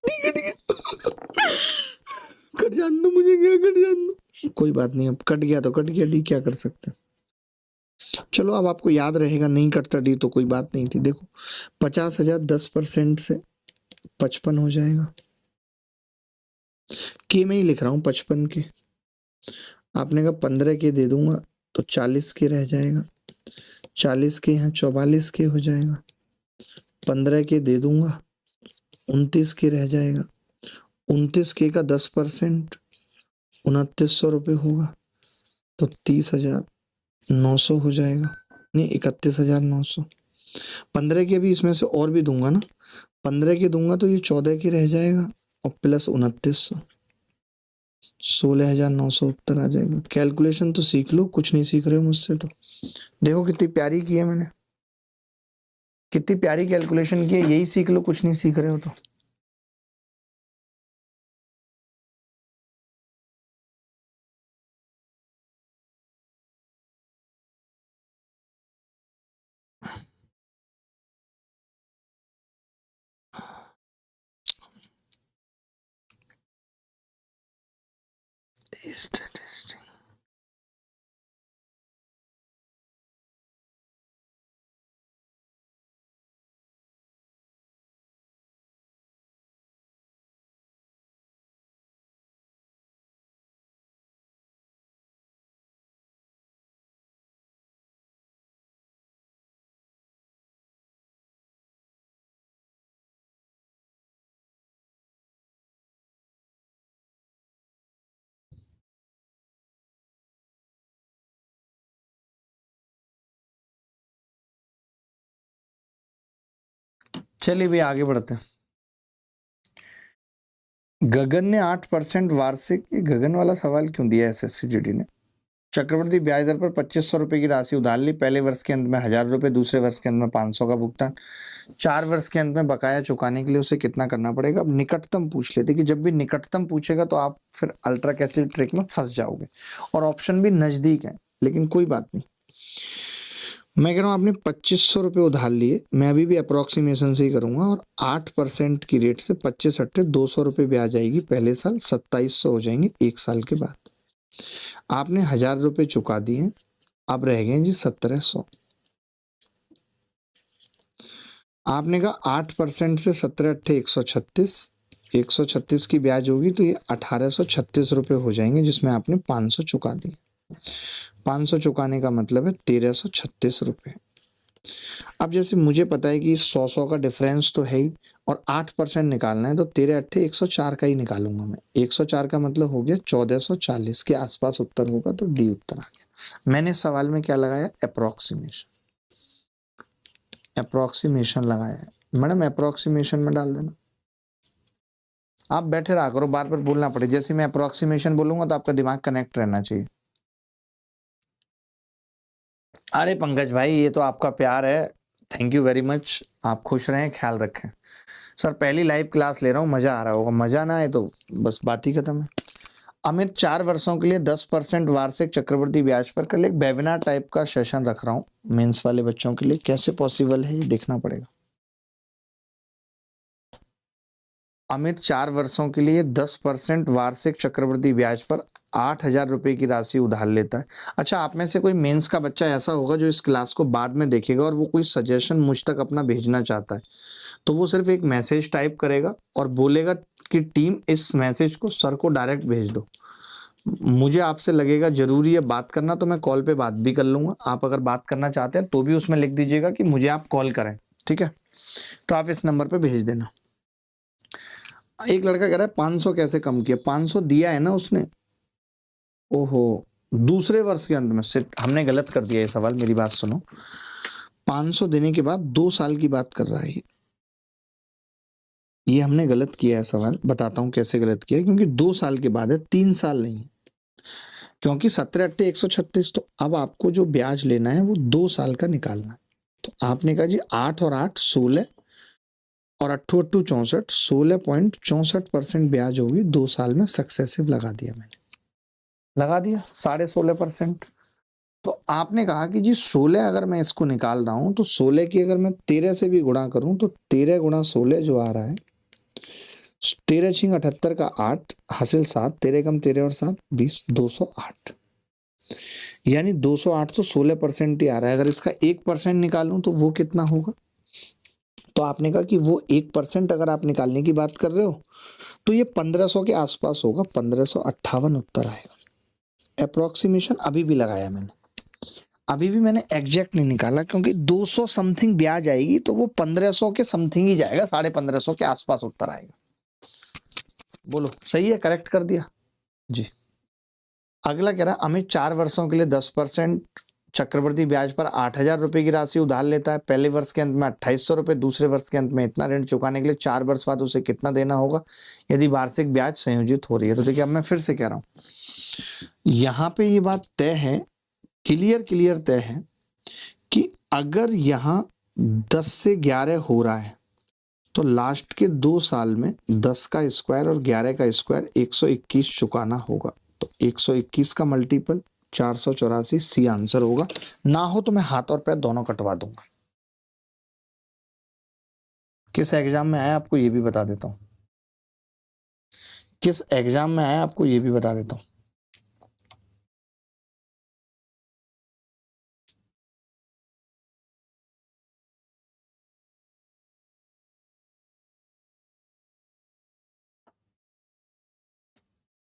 डी कट गया। कट जान दो मुझे, क्या कट जान दो, कोई बात नहीं, अब कट गया तो कट गया, डी क्या कर सकते हैं। चलो अब आपको याद रहेगा, नहीं कटता डी तो कोई बात नहीं थी। देखो 50,000 10% से 55 हो जाएगा। के में ही लिख रहा हूं 55 के। आपने कहा 15 के दे दूंगा तो 40 के रह जाएगा, 40 के यहाँ 44 के हो जाएगा। 15 के दे दूंगा 29 के रह जाएगा, 29 के का 10% 2900 रुपये होगा, तो 30,900 हो जाएगा, नहीं 31,900। 15 के भी इसमें से और भी दूंगा ना, 15 के दूंगा तो ये 14 के रह जाएगा और प्लस 2900, 16,900 उत्तर आ जाएगा। कैलकुलेशन तो सीख लो, कुछ नहीं सीख रहे हो मुझसे तो। देखो कितनी प्यारी की है मैंने, कितनी प्यारी कैलकुलेशन की है। यही सीख लो, कुछ नहीं सीख रहे हो तो। चलिए भी आगे बढ़ते हैं। गगन ने 8% वार्षिक, गगन वाला सवाल क्यों दिया एसएससी जीडी ने? चक्रवृद्धि ब्याज दर पर 2,500 रुपए की राशि उधार ली, पहले वर्ष के अंत में 1,000 रुपए, दूसरे वर्ष के अंत में 500 का भुगतान, 4 वर्ष के अंत में बकाया चुकाने के लिए उसे कितना करना पड़ेगा? अब निकटतम पूछ लेते कि जब भी निकटतम पूछेगा तो आप फिर अल्ट्रा कैसल ट्रिक में फंस जाओगे, और ऑप्शन भी नजदीक है, लेकिन कोई बात नहीं। मैं कह रहा हूँ आपने 2,500 रुपये उधार लिए, मैं अभी भी अप्रोक्सीमेशन से ही करूंगा, और 8% की रेट से 25 अट्ठे 200 रुपये ब्याज आएगी पहले साल, 2,700 हो जाएंगे 1 साल के बाद। आपने 1,000 रुपये चुका दिए, अब रह गए जी 1,700। आपने कहा 8% से 17 अट्ठे 136, 136 की ब्याज होगी तो ये 1,836 रुपये हो जाएंगे, जिसमें आपने 500 चुका दिए। 500 चुकाने का मतलब है 1,336 रुपये। अब जैसे मुझे पता है कि 100 का डिफरेंस तो है ही और 8% निकालना है, तो तेरे अट्ठे 104 का ही निकालूंगा मैं। 104 का मतलब हो गया 1440 के आसपास उत्तर होगा, तो डी उत्तर आ गया। मैंने सवाल में क्या लगाया? अप्रोक्सीमेशन। अप्रोक्सीमेशन लगाया है मैडम, अप्रोक्सीमेशन में डाल देना। आप बैठे रहा करो, बार बार बोलना पड़े। जैसे मैं अप्रोक्सीमेशन बोलूंगा तो आपका दिमाग कनेक्ट रहना चाहिए। अरे पंकज भाई, ये तो आपका प्यार है, थैंक यू वेरी मच। आप खुश रहें, ख्याल रखें। सर पहली लाइव क्लास ले रहा हूँ, मजा आ रहा होगा। मजा ना आए तो बस बात ही खत्म है। अमित 4 वर्षों के लिए 10% वार्षिक चक्रवृद्धि ब्याज पर कल एक वेबिनार टाइप का सेशन रख रहा हूँ मेंस वाले बच्चों के लिए। कैसे पॉसिबल है ये देखना पड़ेगा। अमित 4 वर्षों के लिए 10% वार्षिक चक्रवृद्धि ब्याज पर 8,000 रुपए की राशि उधार लेता है। अच्छा, आप में से कोई मेंस का बच्चा ऐसा होगा जो इस क्लास को बाद में देखेगा और वो कोई सजेशन मुझ तक अपना भेजना चाहता है, तो वो सिर्फ एक मैसेज टाइप करेगा और बोलेगा कि टीम इस मैसेज को सर को डायरेक्ट भेज दो। मुझे आपसे लगेगा जरूरी है बात करना, तो मैं कॉल पे बात भी कर लूंगा। आप अगर बात करना चाहते हैं तो भी उसमें लिख दीजिएगा कि मुझे आप कॉल करें, ठीक है? तो आप इस नंबर पे भेज देना। एक लड़का कह रहा है 500 कैसे कम किया? 500 दिया है ना उसने। ओहो, दूसरे वर्ष के अंत में सिर्फ हमने गलत कर दिया ये सवाल। मेरी बात सुनो, 500 देने के बाद 2 साल की बात कर रहा है ये हमने गलत किया है सवाल। बताता हूँ कैसे गलत किया है, क्योंकि 2 साल के बाद है, 3 साल नहीं। क्योंकि 17 अट्टे 136, तो अब आपको जो ब्याज लेना है वो 2 साल का निकालना है। तो आपने कहा जी 8 और 8 16 और 8 8 64, 16.64% ब्याज होगी 2 साल में। सक्सेसिव लगा दिया मैंने, लगा दिया 16.5%। तो आपने कहा कि जी 16 अगर मैं इसको निकाल रहा हूं तो 16 की अगर मैं 13 से भी गुणा करूं तो 13 गुणा 16 जो आ रहा है 13 छिंग 78 का 8 हासिल 7, 13 कम 13 और 7 20, 208। यानी 208 तो 16% ही आ रहा है। अगर इसका 1% निकालूं तो वो कितना होगा? तो आपने कहा कि वो 1% अगर आप निकालने की बात कर रहे हो तो ये 1500 के आसपास होगा। 1558 उत्तर आएगा। अप्रोक्सीमेशन अभी भी लगाया मैंने, अभी भी मैंने एग्जैक्ट नहीं निकाला, क्योंकि 200 समथिंग ब्याज आएगी तो वो 1500 के समथिंग ही जाएगा, 1550 के आसपास उत्तर आएगा। बोलो सही है? करेक्ट कर दिया जी। अगला कह रहा है अमित 4 वर्षों के लिए 10% चक्रवृद्धि ब्याज पर 8,000 रुपए की राशि उधार लेता है। पहले वर्ष के अंत में 2,800 रुपए, दूसरे वर्ष के अंत में इतना ऋण चुकाने के लिए 4 वर्ष बाद उसे कितना देना होगा यदि वार्षिक ब्याज संयोजित हो रही है? तो देखिए, अब मैं फिर से कह रहा हूं, यहां पे ये बात तय है, क्लियर तय है कि अगर यहां 10 से 11 हो रहा है तो लास्ट के 2 साल में 10 का स्क्वायर और 11 का स्क्वायर 121 चुकाना होगा। तो 121 का मल्टीपल 484, सी आंसर होगा। ना हो तो मैं हाथ और पैर दोनों कटवा दूंगा। किस एग्जाम में आया आपको ये भी बता देता हूं, किस एग्जाम में आया आपको ये भी बता देता हूं।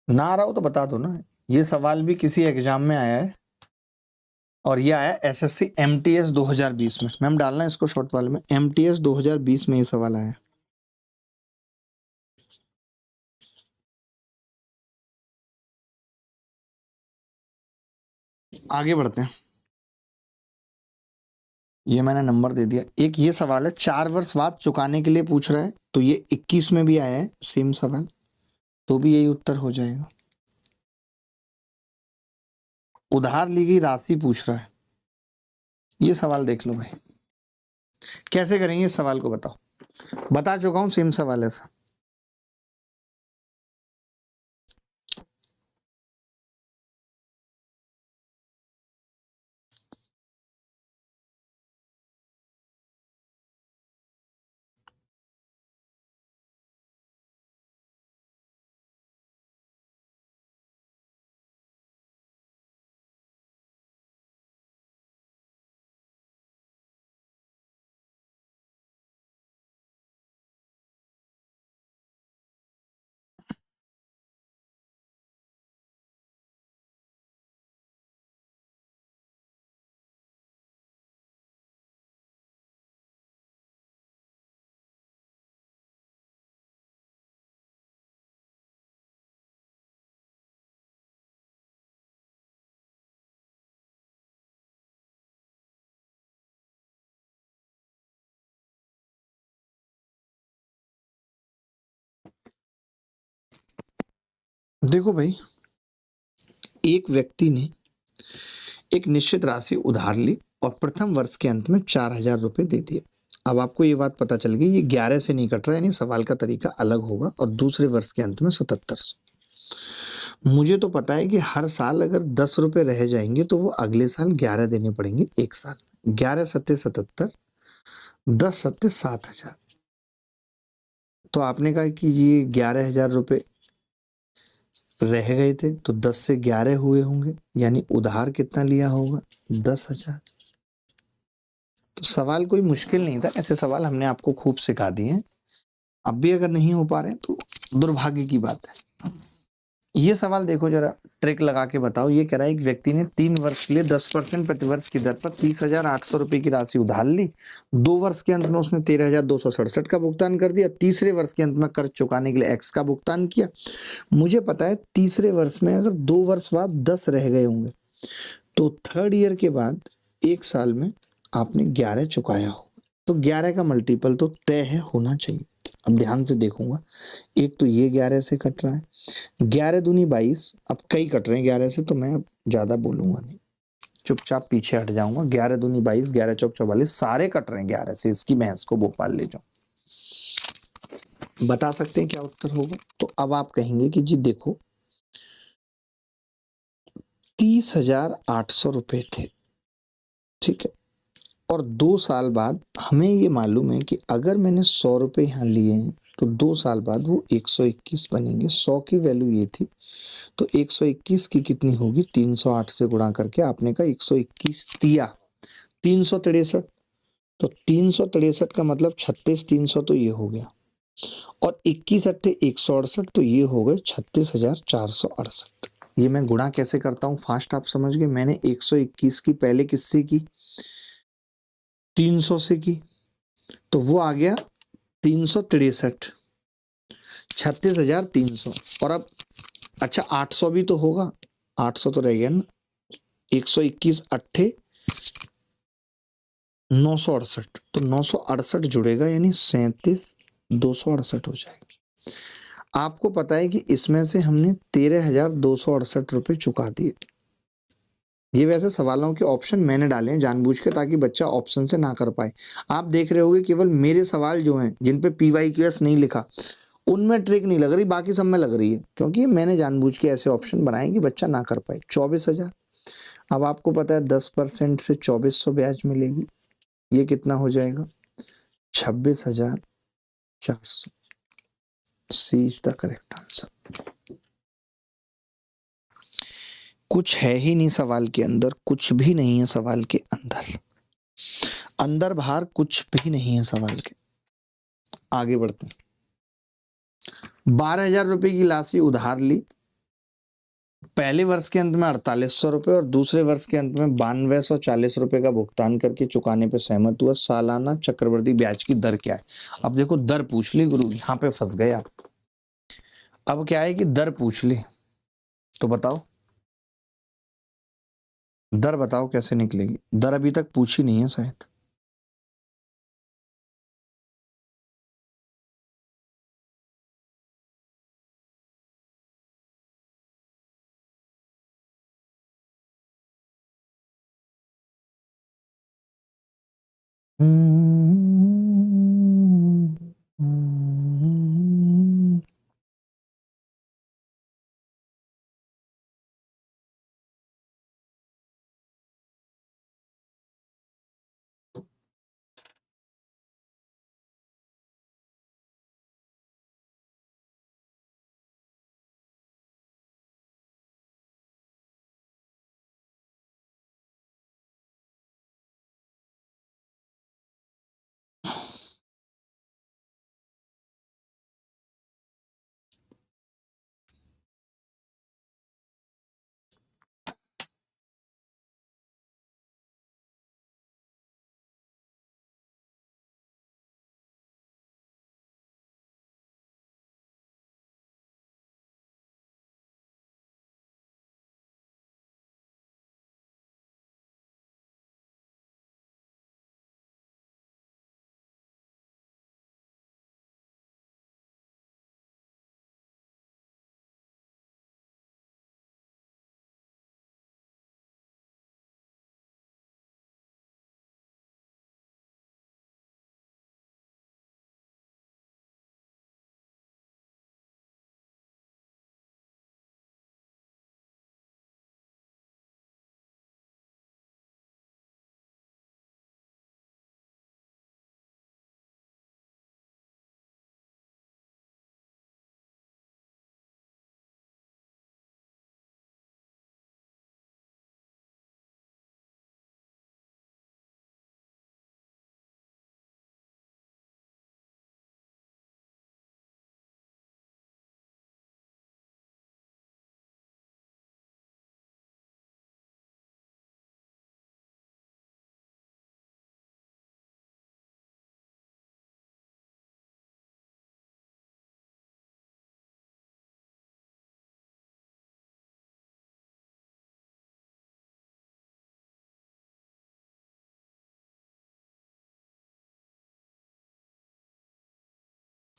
ना आ रहा हो तो बता दो ना। ये सवाल भी किसी एग्जाम में आया है और ये आया एसएससी एमटीएस 2020 में। मैम डालना इसको शॉर्ट वाले में, एमटीएस 2020 में ये सवाल आया। आगे बढ़ते हैं। ये मैंने नंबर दे दिया। एक ये सवाल है 4 वर्ष बाद चुकाने के लिए पूछ रहा है, तो ये 21 में भी आया है सेम सवाल, तो भी यही उत्तर हो जाएगा। उधार ली गई राशि पूछ रहा है, ये सवाल देख लो भाई। कैसे करेंगे इस सवाल को बताओ? बता चुका हूं सेम सवाल है सर। देखो भाई, एक व्यक्ति ने एक निश्चित राशि उधार ली और प्रथम वर्ष के अंत में 4,000 रुपये दे दिए। अब आपको ये बात पता चल गई ये 11 से नहीं कट रहा है, यानी सवाल का तरीका अलग होगा, और दूसरे वर्ष के अंत में 7700। मुझे तो पता है कि हर साल अगर 10 रुपये रह जाएंगे तो वो अगले साल 11 देने पड़ेंगे एक साल। 11 सत्ते 77, 10 सत्ते 7,000। तो आपने कहा कि ये 11,000 रुपये रह गए थे, तो 10 से 11 हुए होंगे, यानी उधार कितना लिया होगा? 10,000। तो सवाल कोई मुश्किल नहीं था, ऐसे सवाल हमने आपको खूब सिखा दिए हैं। अब भी अगर नहीं हो पा रहे हैं तो दुर्भाग्य की बात है। ये सवाल देखो जरा, ट्रिक लगा के बताओ। ये कह रहा है एक व्यक्ति ने 3 वर्ष के लिए 10% प्रतिवर्ष की दर पर 30,800 रुपए की राशि उधार ली। 2 वर्ष के अंत में उसने 13,267 का भुगतान कर दिया। तीसरे वर्ष के अंत में कर्ज चुकाने के लिए एक्स का भुगतान किया। मुझे पता है तीसरे वर्ष में अगर 2 वर्ष बाद 10 रह गए होंगे, तो थर्ड ईयर के बाद एक साल में आपने 11 चुकाया हो, तो 11 का मल्टीपल तो तय है होना चाहिए। अब ध्यान से देखूंगा, एक तो ये 11 से कट रहा है, 11 दूनी 22, अब कई कट रहे हैं 11 से, तो मैं ज्यादा बोलूंगा नहीं, चुपचाप पीछे हट जाऊंगा। 11 दूनी 22, 11 चौक 44, सारे कट रहे हैं 11 से, इसकी भैंस को भोपाल ले जाऊं। बता सकते हैं क्या उत्तर होगा? तो अब आप कहेंगे कि जी देखो 30,800 रुपए थे, ठीक है, और 2 साल बाद हमें ये मालूम है कि अगर मैंने 100 रुपये यहाँ लिए हैं तो 2 साल बाद वो 121 बनेंगे। 100 की वैल्यू ये थी, तो 121 की कितनी होगी? 308 से गुणा करके आपने कहा 121 दिया 363, तो 363 का मतलब 36,300 तो ये हो गया, और 21 अट्ठे 168, तो ये हो गए 36,468। ये मैं गुणा कैसे करता हूँ फास्ट आप समझ गए। मैंने 121 की पहले किससे की? 300 से की, तो वो आ गया 363, 36,300। और अब अच्छा 800 भी तो होगा, 800 तो रह गया ना। 121 अट्ठे 968, तो 968 जुड़ेगा, यानी 37,268 हो जाएगा। आपको पता है कि इसमें से हमने 13,268 रुपये चुका दिए। ये वैसे सवालों के ऑप्शन मैंने डाले हैं जानबूझ के, ताकि बच्चा ऑप्शन से ना कर पाए। आप देख रहे होगे केवल मेरे सवाल जो हैं जिन पे PYQS नहीं लिखा, उनमें ट्रिक नहीं लग रही, बाकी सब में लग रही है, क्योंकि मैंने जानबूझ के ऐसे ऑप्शन बनाए कि बच्चा ना कर पाए। 24,000। अब आपको पता है 10% से 2,400 ब्याज मिलेगी, ये कितना हो जाएगा? 26,400। सी इज द करेक्ट आंसर। कुछ है ही नहीं सवाल के अंदर, कुछ भी नहीं है सवाल के अंदर, अंदर बाहर कुछ भी नहीं है सवाल के। आगे बढ़ते हैं। 12,000 रुपए की राशि उधार ली, पहले वर्ष के अंत में 4,800 रुपए और दूसरे वर्ष के अंत में 9,240 रुपए का भुगतान करके चुकाने पर सहमत हुआ। सालाना चक्रवृद्धि ब्याज की दर क्या है? अब देखो दर पूछ ली गुरु, यहाँ पे फंस गए आप। अब क्या है कि दर पूछ ली, तो बताओ दर बताओ कैसे निकलेगी? दर अभी तक पूछी नहीं है शायद।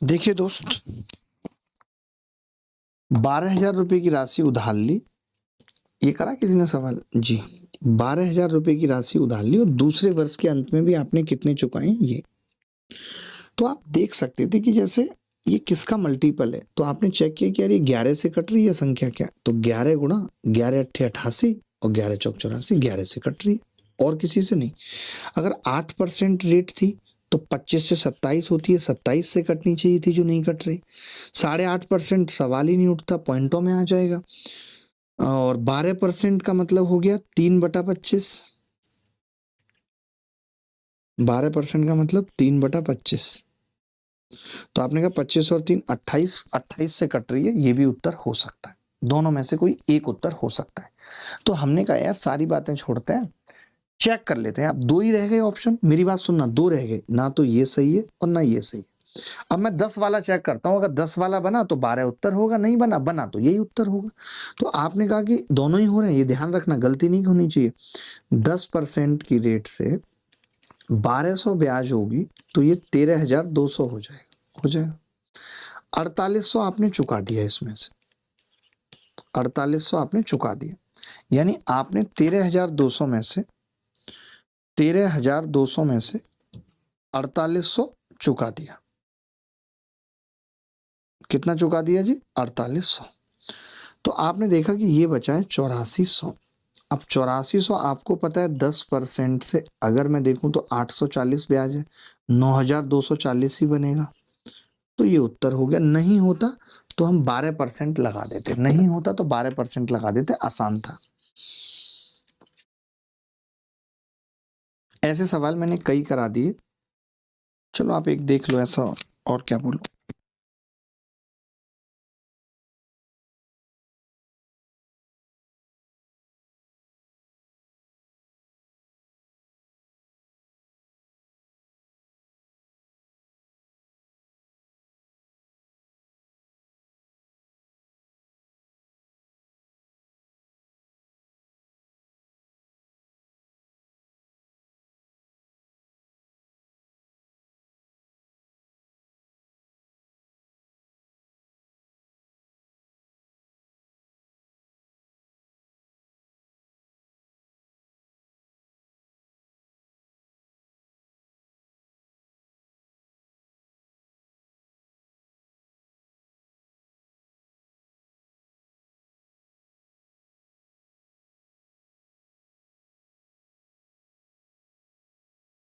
देखिए दोस्त, 12,000 रुपए की राशि उधार ली, ये करा किसी ने सवाल जी। 12,000 रुपए की राशि उधार ली और दूसरे वर्ष के अंत में भी आपने कितने चुकाए ये। तो आप देख सकते थे कि जैसे ये किसका मल्टीपल है, तो आपने चेक किया कि यार ये 11 से कट रही है संख्या क्या, तो 11 गुणा 11 अट्ठे 88 और 11 चौक 84, 11 से कट रही है और किसी से नहीं। अगर 8% रेट थी तो 25 से 27 होती है, 27 से कटनी चाहिए थी जो नहीं कट रही। 8.5% सवाल ही नहीं उठता, पॉइंटों में आ जाएगा। और 12% का मतलब हो गया 3/25। 12% का मतलब 3/25। तो आपने कहा 25 और 3 28, 28 से कट रही है, ये भी उत्तर हो सकता है। दोनों में से कोई एक उत्तर हो सकता है। तो हमने कहा यार सारी बातें छोड़ते हैं, चेक कर लेते हैं। अब दो ही रह गए ऑप्शन, मेरी बात सुनना, दो रह गए ना, तो ये सही है और ना ये सही है। अब मैं 10 वाला चेक करता हूं, अगर 10 वाला बना तो 12 उत्तर होगा, नहीं बना बना तो यही उत्तर होगा। तो आपने कहा कि दोनों ही हो रहे हैं, ये ध्यान रखना, गलती नहीं होनी चाहिए। 10% की रेट से 1200 ब्याज होगी तो ये 13,200 हो जाएगा, हो जाएगा। 4800 आपने चुका दिया, इसमें से 4800 आपने चुका दिया, यानी आपने 13,200 में से 13,200 में से 4800 चुका दिया। कितना चुका दिया जी? 4800। तो आपने देखा कि ये बचा है 8400। अब 8400 आपको पता है 10% से अगर मैं देखूं तो 840 ब्याज है, 9,240 ही बनेगा। तो ये उत्तर हो गया। नहीं होता तो हम 12% लगा देते, नहीं होता तो 12% लगा देते, आसान था। ऐसे सवाल मैंने कई करा दिए। चलो आप एक देख लो ऐसा, और क्या बोलो।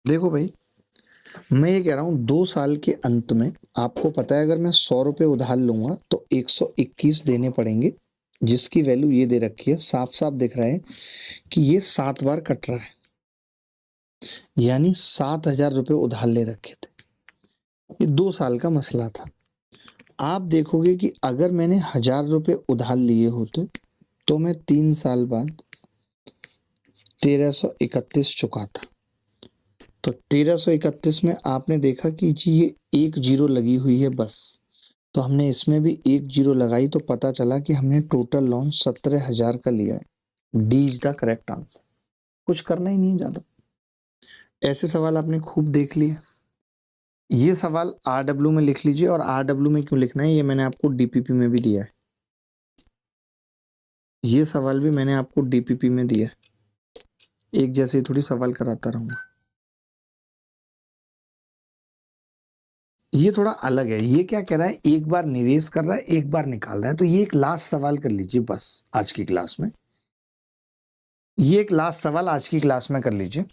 देखो भाई, मैं ये कह रहा हूँ 2 साल के अंत में आपको पता है अगर मैं 100 रुपये उधार लूंगा तो 121 देने पड़ेंगे, जिसकी वैल्यू ये दे रखी है, साफ साफ दिख रहा है कि ये 7 बार कट रहा है, यानी 7,000 रुपये उधार ले रखे थे। ये 2 साल का मसला था। आप देखोगे कि अगर मैंने 1,000 रुपये उधार लिए होते तो मैं 3 साल बाद 1331 चुकाता। तो 1331 में आपने देखा कि जी ये एक जीरो लगी हुई है बस, तो हमने इसमें भी एक जीरो लगाई, तो पता चला कि हमने टोटल लोन 17,000 का लिया है। D is the correct answer. कुछ करना ही नहीं है ज्यादा। ऐसे सवाल आपने खूब देख लिए। ये सवाल RW में लिख लीजिए, और RW में क्यों लिखना है ये मैंने आपको DPP में भी दिया है। ये सवाल भी मैंने आपको DPP में दिया है। एक जैसे ही थोड़ी सवाल कराता रहूंगा। ये थोड़ा अलग है। ये क्या कह रहा है, एक बार निवेश कर रहा है, एक बार निकाल रहा है। तो ये एक लास्ट सवाल कर लीजिए बस आज की क्लास में। ये एक लास्ट सवाल आज की क्लास में कर लीजिए।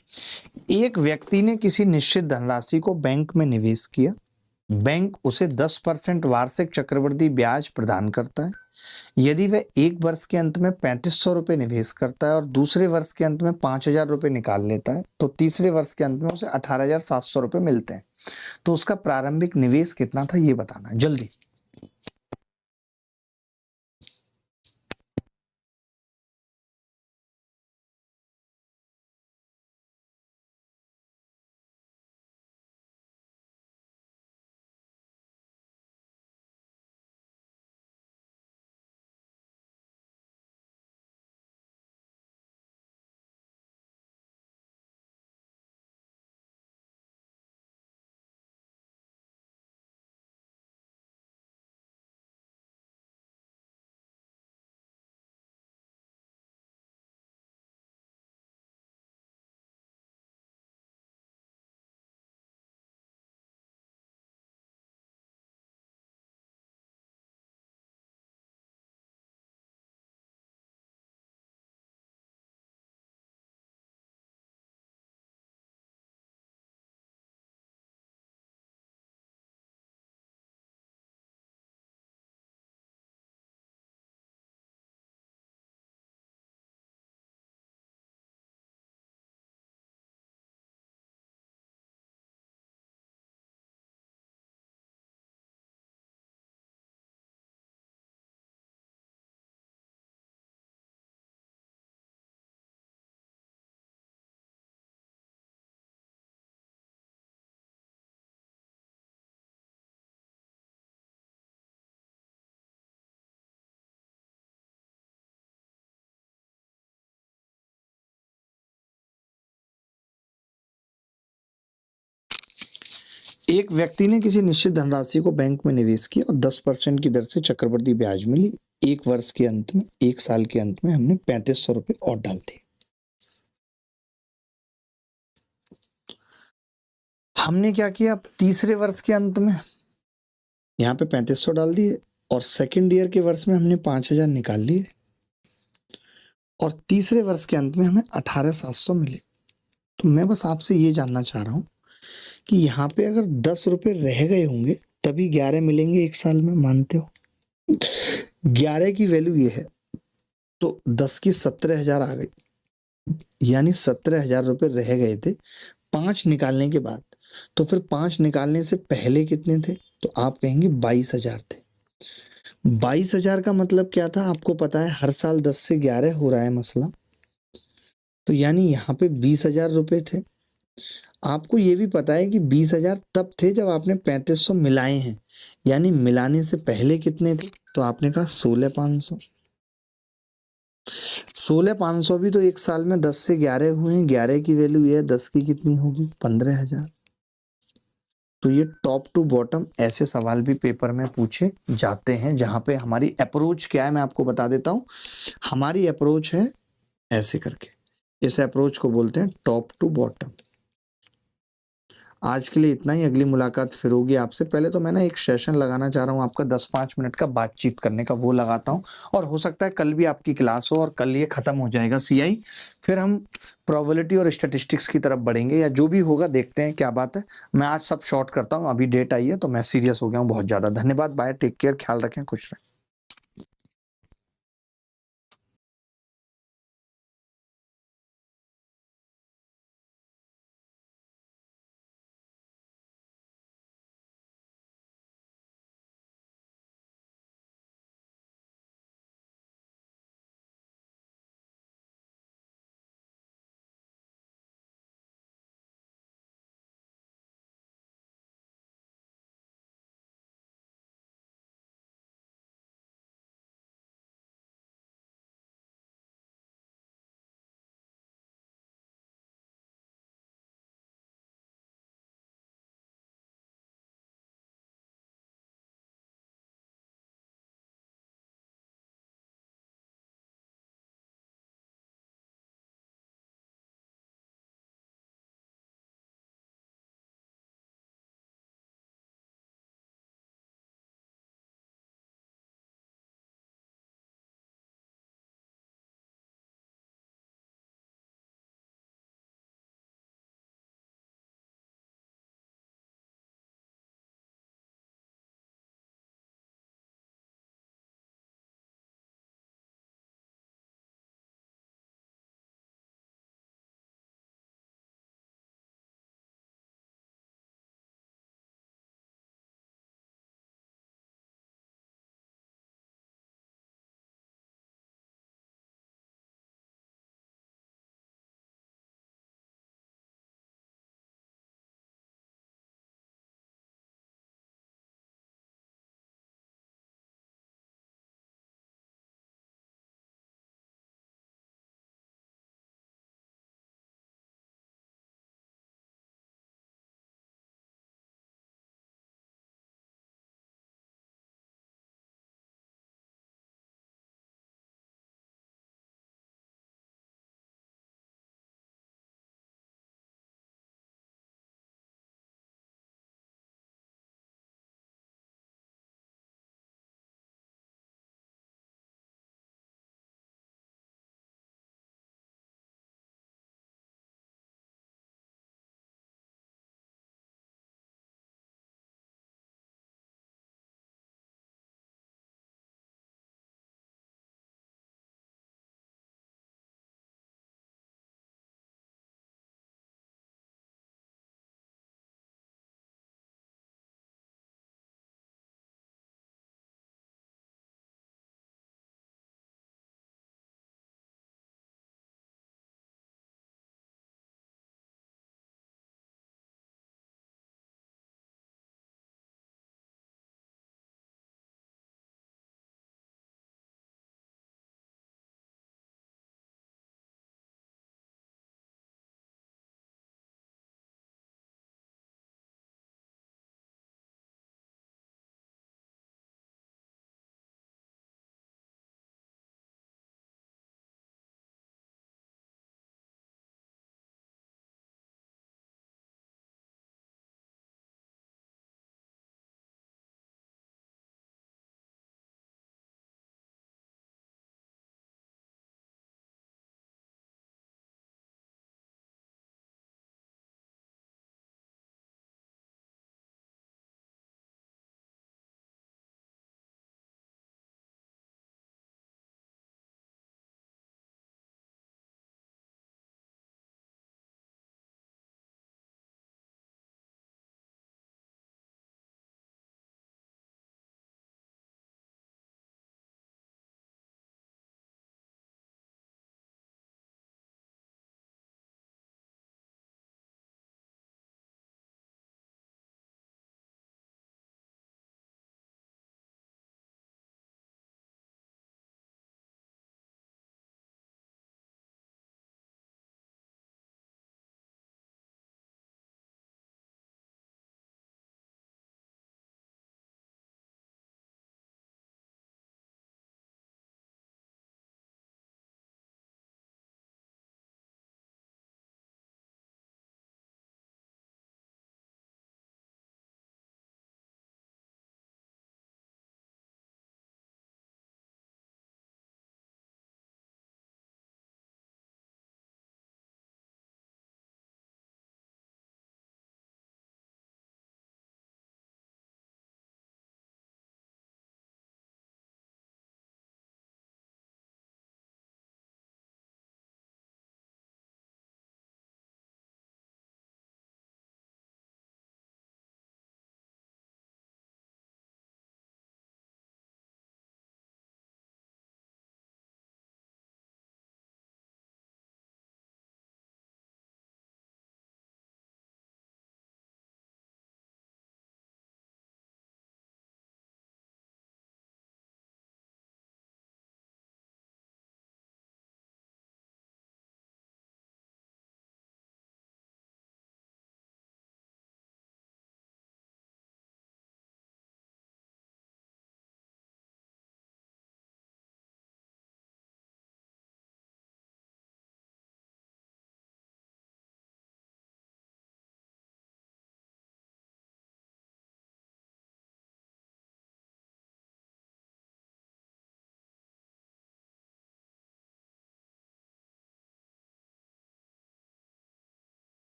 एक व्यक्ति ने किसी निश्चित धनराशि को बैंक में निवेश किया। बैंक उसे 10% वार्षिक चक्रवृद्धि ब्याज प्रदान करता है। यदि वह एक वर्ष के अंत में 3,500 रुपये निवेश करता है और दूसरे वर्ष के अंत में 5,000 रुपये निकाल लेता है, तो तीसरे वर्ष के अंत में उसे 18,700 रुपये मिलते हैं। तो उसका प्रारंभिक निवेश कितना था ये बताना जल्दी। एक व्यक्ति ने किसी निश्चित धनराशि को बैंक में निवेश किया और 10% की दर से चक्रवृद्धि ब्याज मिली। एक वर्ष के अंत में, एक साल के अंत में हमने 3500 रुपये और डाल दिए। हमने क्या किया, अब तीसरे वर्ष के अंत में यहाँ पे 3500 डाल दिए और सेकेंड ईयर के वर्ष में हमने 5000 निकाल लिए और तीसरे वर्ष के अंत में हमें 18700 मिले। तो मैं बस आपसे ये जानना चाह रहा हूँ कि यहाँ पे अगर 10 रुपये रह गए होंगे तभी 11 मिलेंगे एक साल में, मानते हो? 11 की वैल्यू ये है, तो 10 की 17,000 आ गई, यानी 17,000 रुपये रह गए थे 5 निकालने के बाद। तो फिर 5 निकालने से पहले कितने थे? तो आप कहेंगे 22,000 थे। 22,000 का मतलब क्या था? आपको पता है हर साल 10 से 11 हो रहा है मसला, तो यानी यहाँ पे 20,000 रुपये थे। आपको ये भी पता है कि 20,000 तब थे जब आपने 3500 मिलाए हैं, यानी मिलाने से पहले कितने थे? तो आपने कहा 16,500। 16,500 भी तो एक साल में 10 से 11 हुए हैं। 11 की वैल्यू ये है, 10 की कितनी होगी? 15,000। तो ये टॉप टू बॉटम ऐसे सवाल भी पेपर में पूछे जाते हैं, जहां पे हमारी अप्रोच क्या है मैं आपको बता देता हूं। हमारी अप्रोच है ऐसे करके, इस अप्रोच को बोलते हैं टॉप टू बॉटम। आज के लिए इतना ही, अगली मुलाकात फिर होगी आपसे। पहले तो मैं ना एक सेशन लगाना चाह रहा हूँ आपका 10-5 मिनट का बातचीत करने का, वो लगाता हूँ और हो सकता है कल भी आपकी क्लास हो और कल ये खत्म हो जाएगा सीआई, फिर हम प्रोबेबिलिटी और स्टैटिस्टिक्स की तरफ बढ़ेंगे या जो भी होगा देखते हैं क्या बात है। मैं आज सब शॉर्ट करता हूँ, अभी डेट आई है तो मैं सीरियस हो गया हूँ बहुत ज़्यादा। धन्यवाद, बाय, टेक केयर, ख्याल रखें, खुश रहें।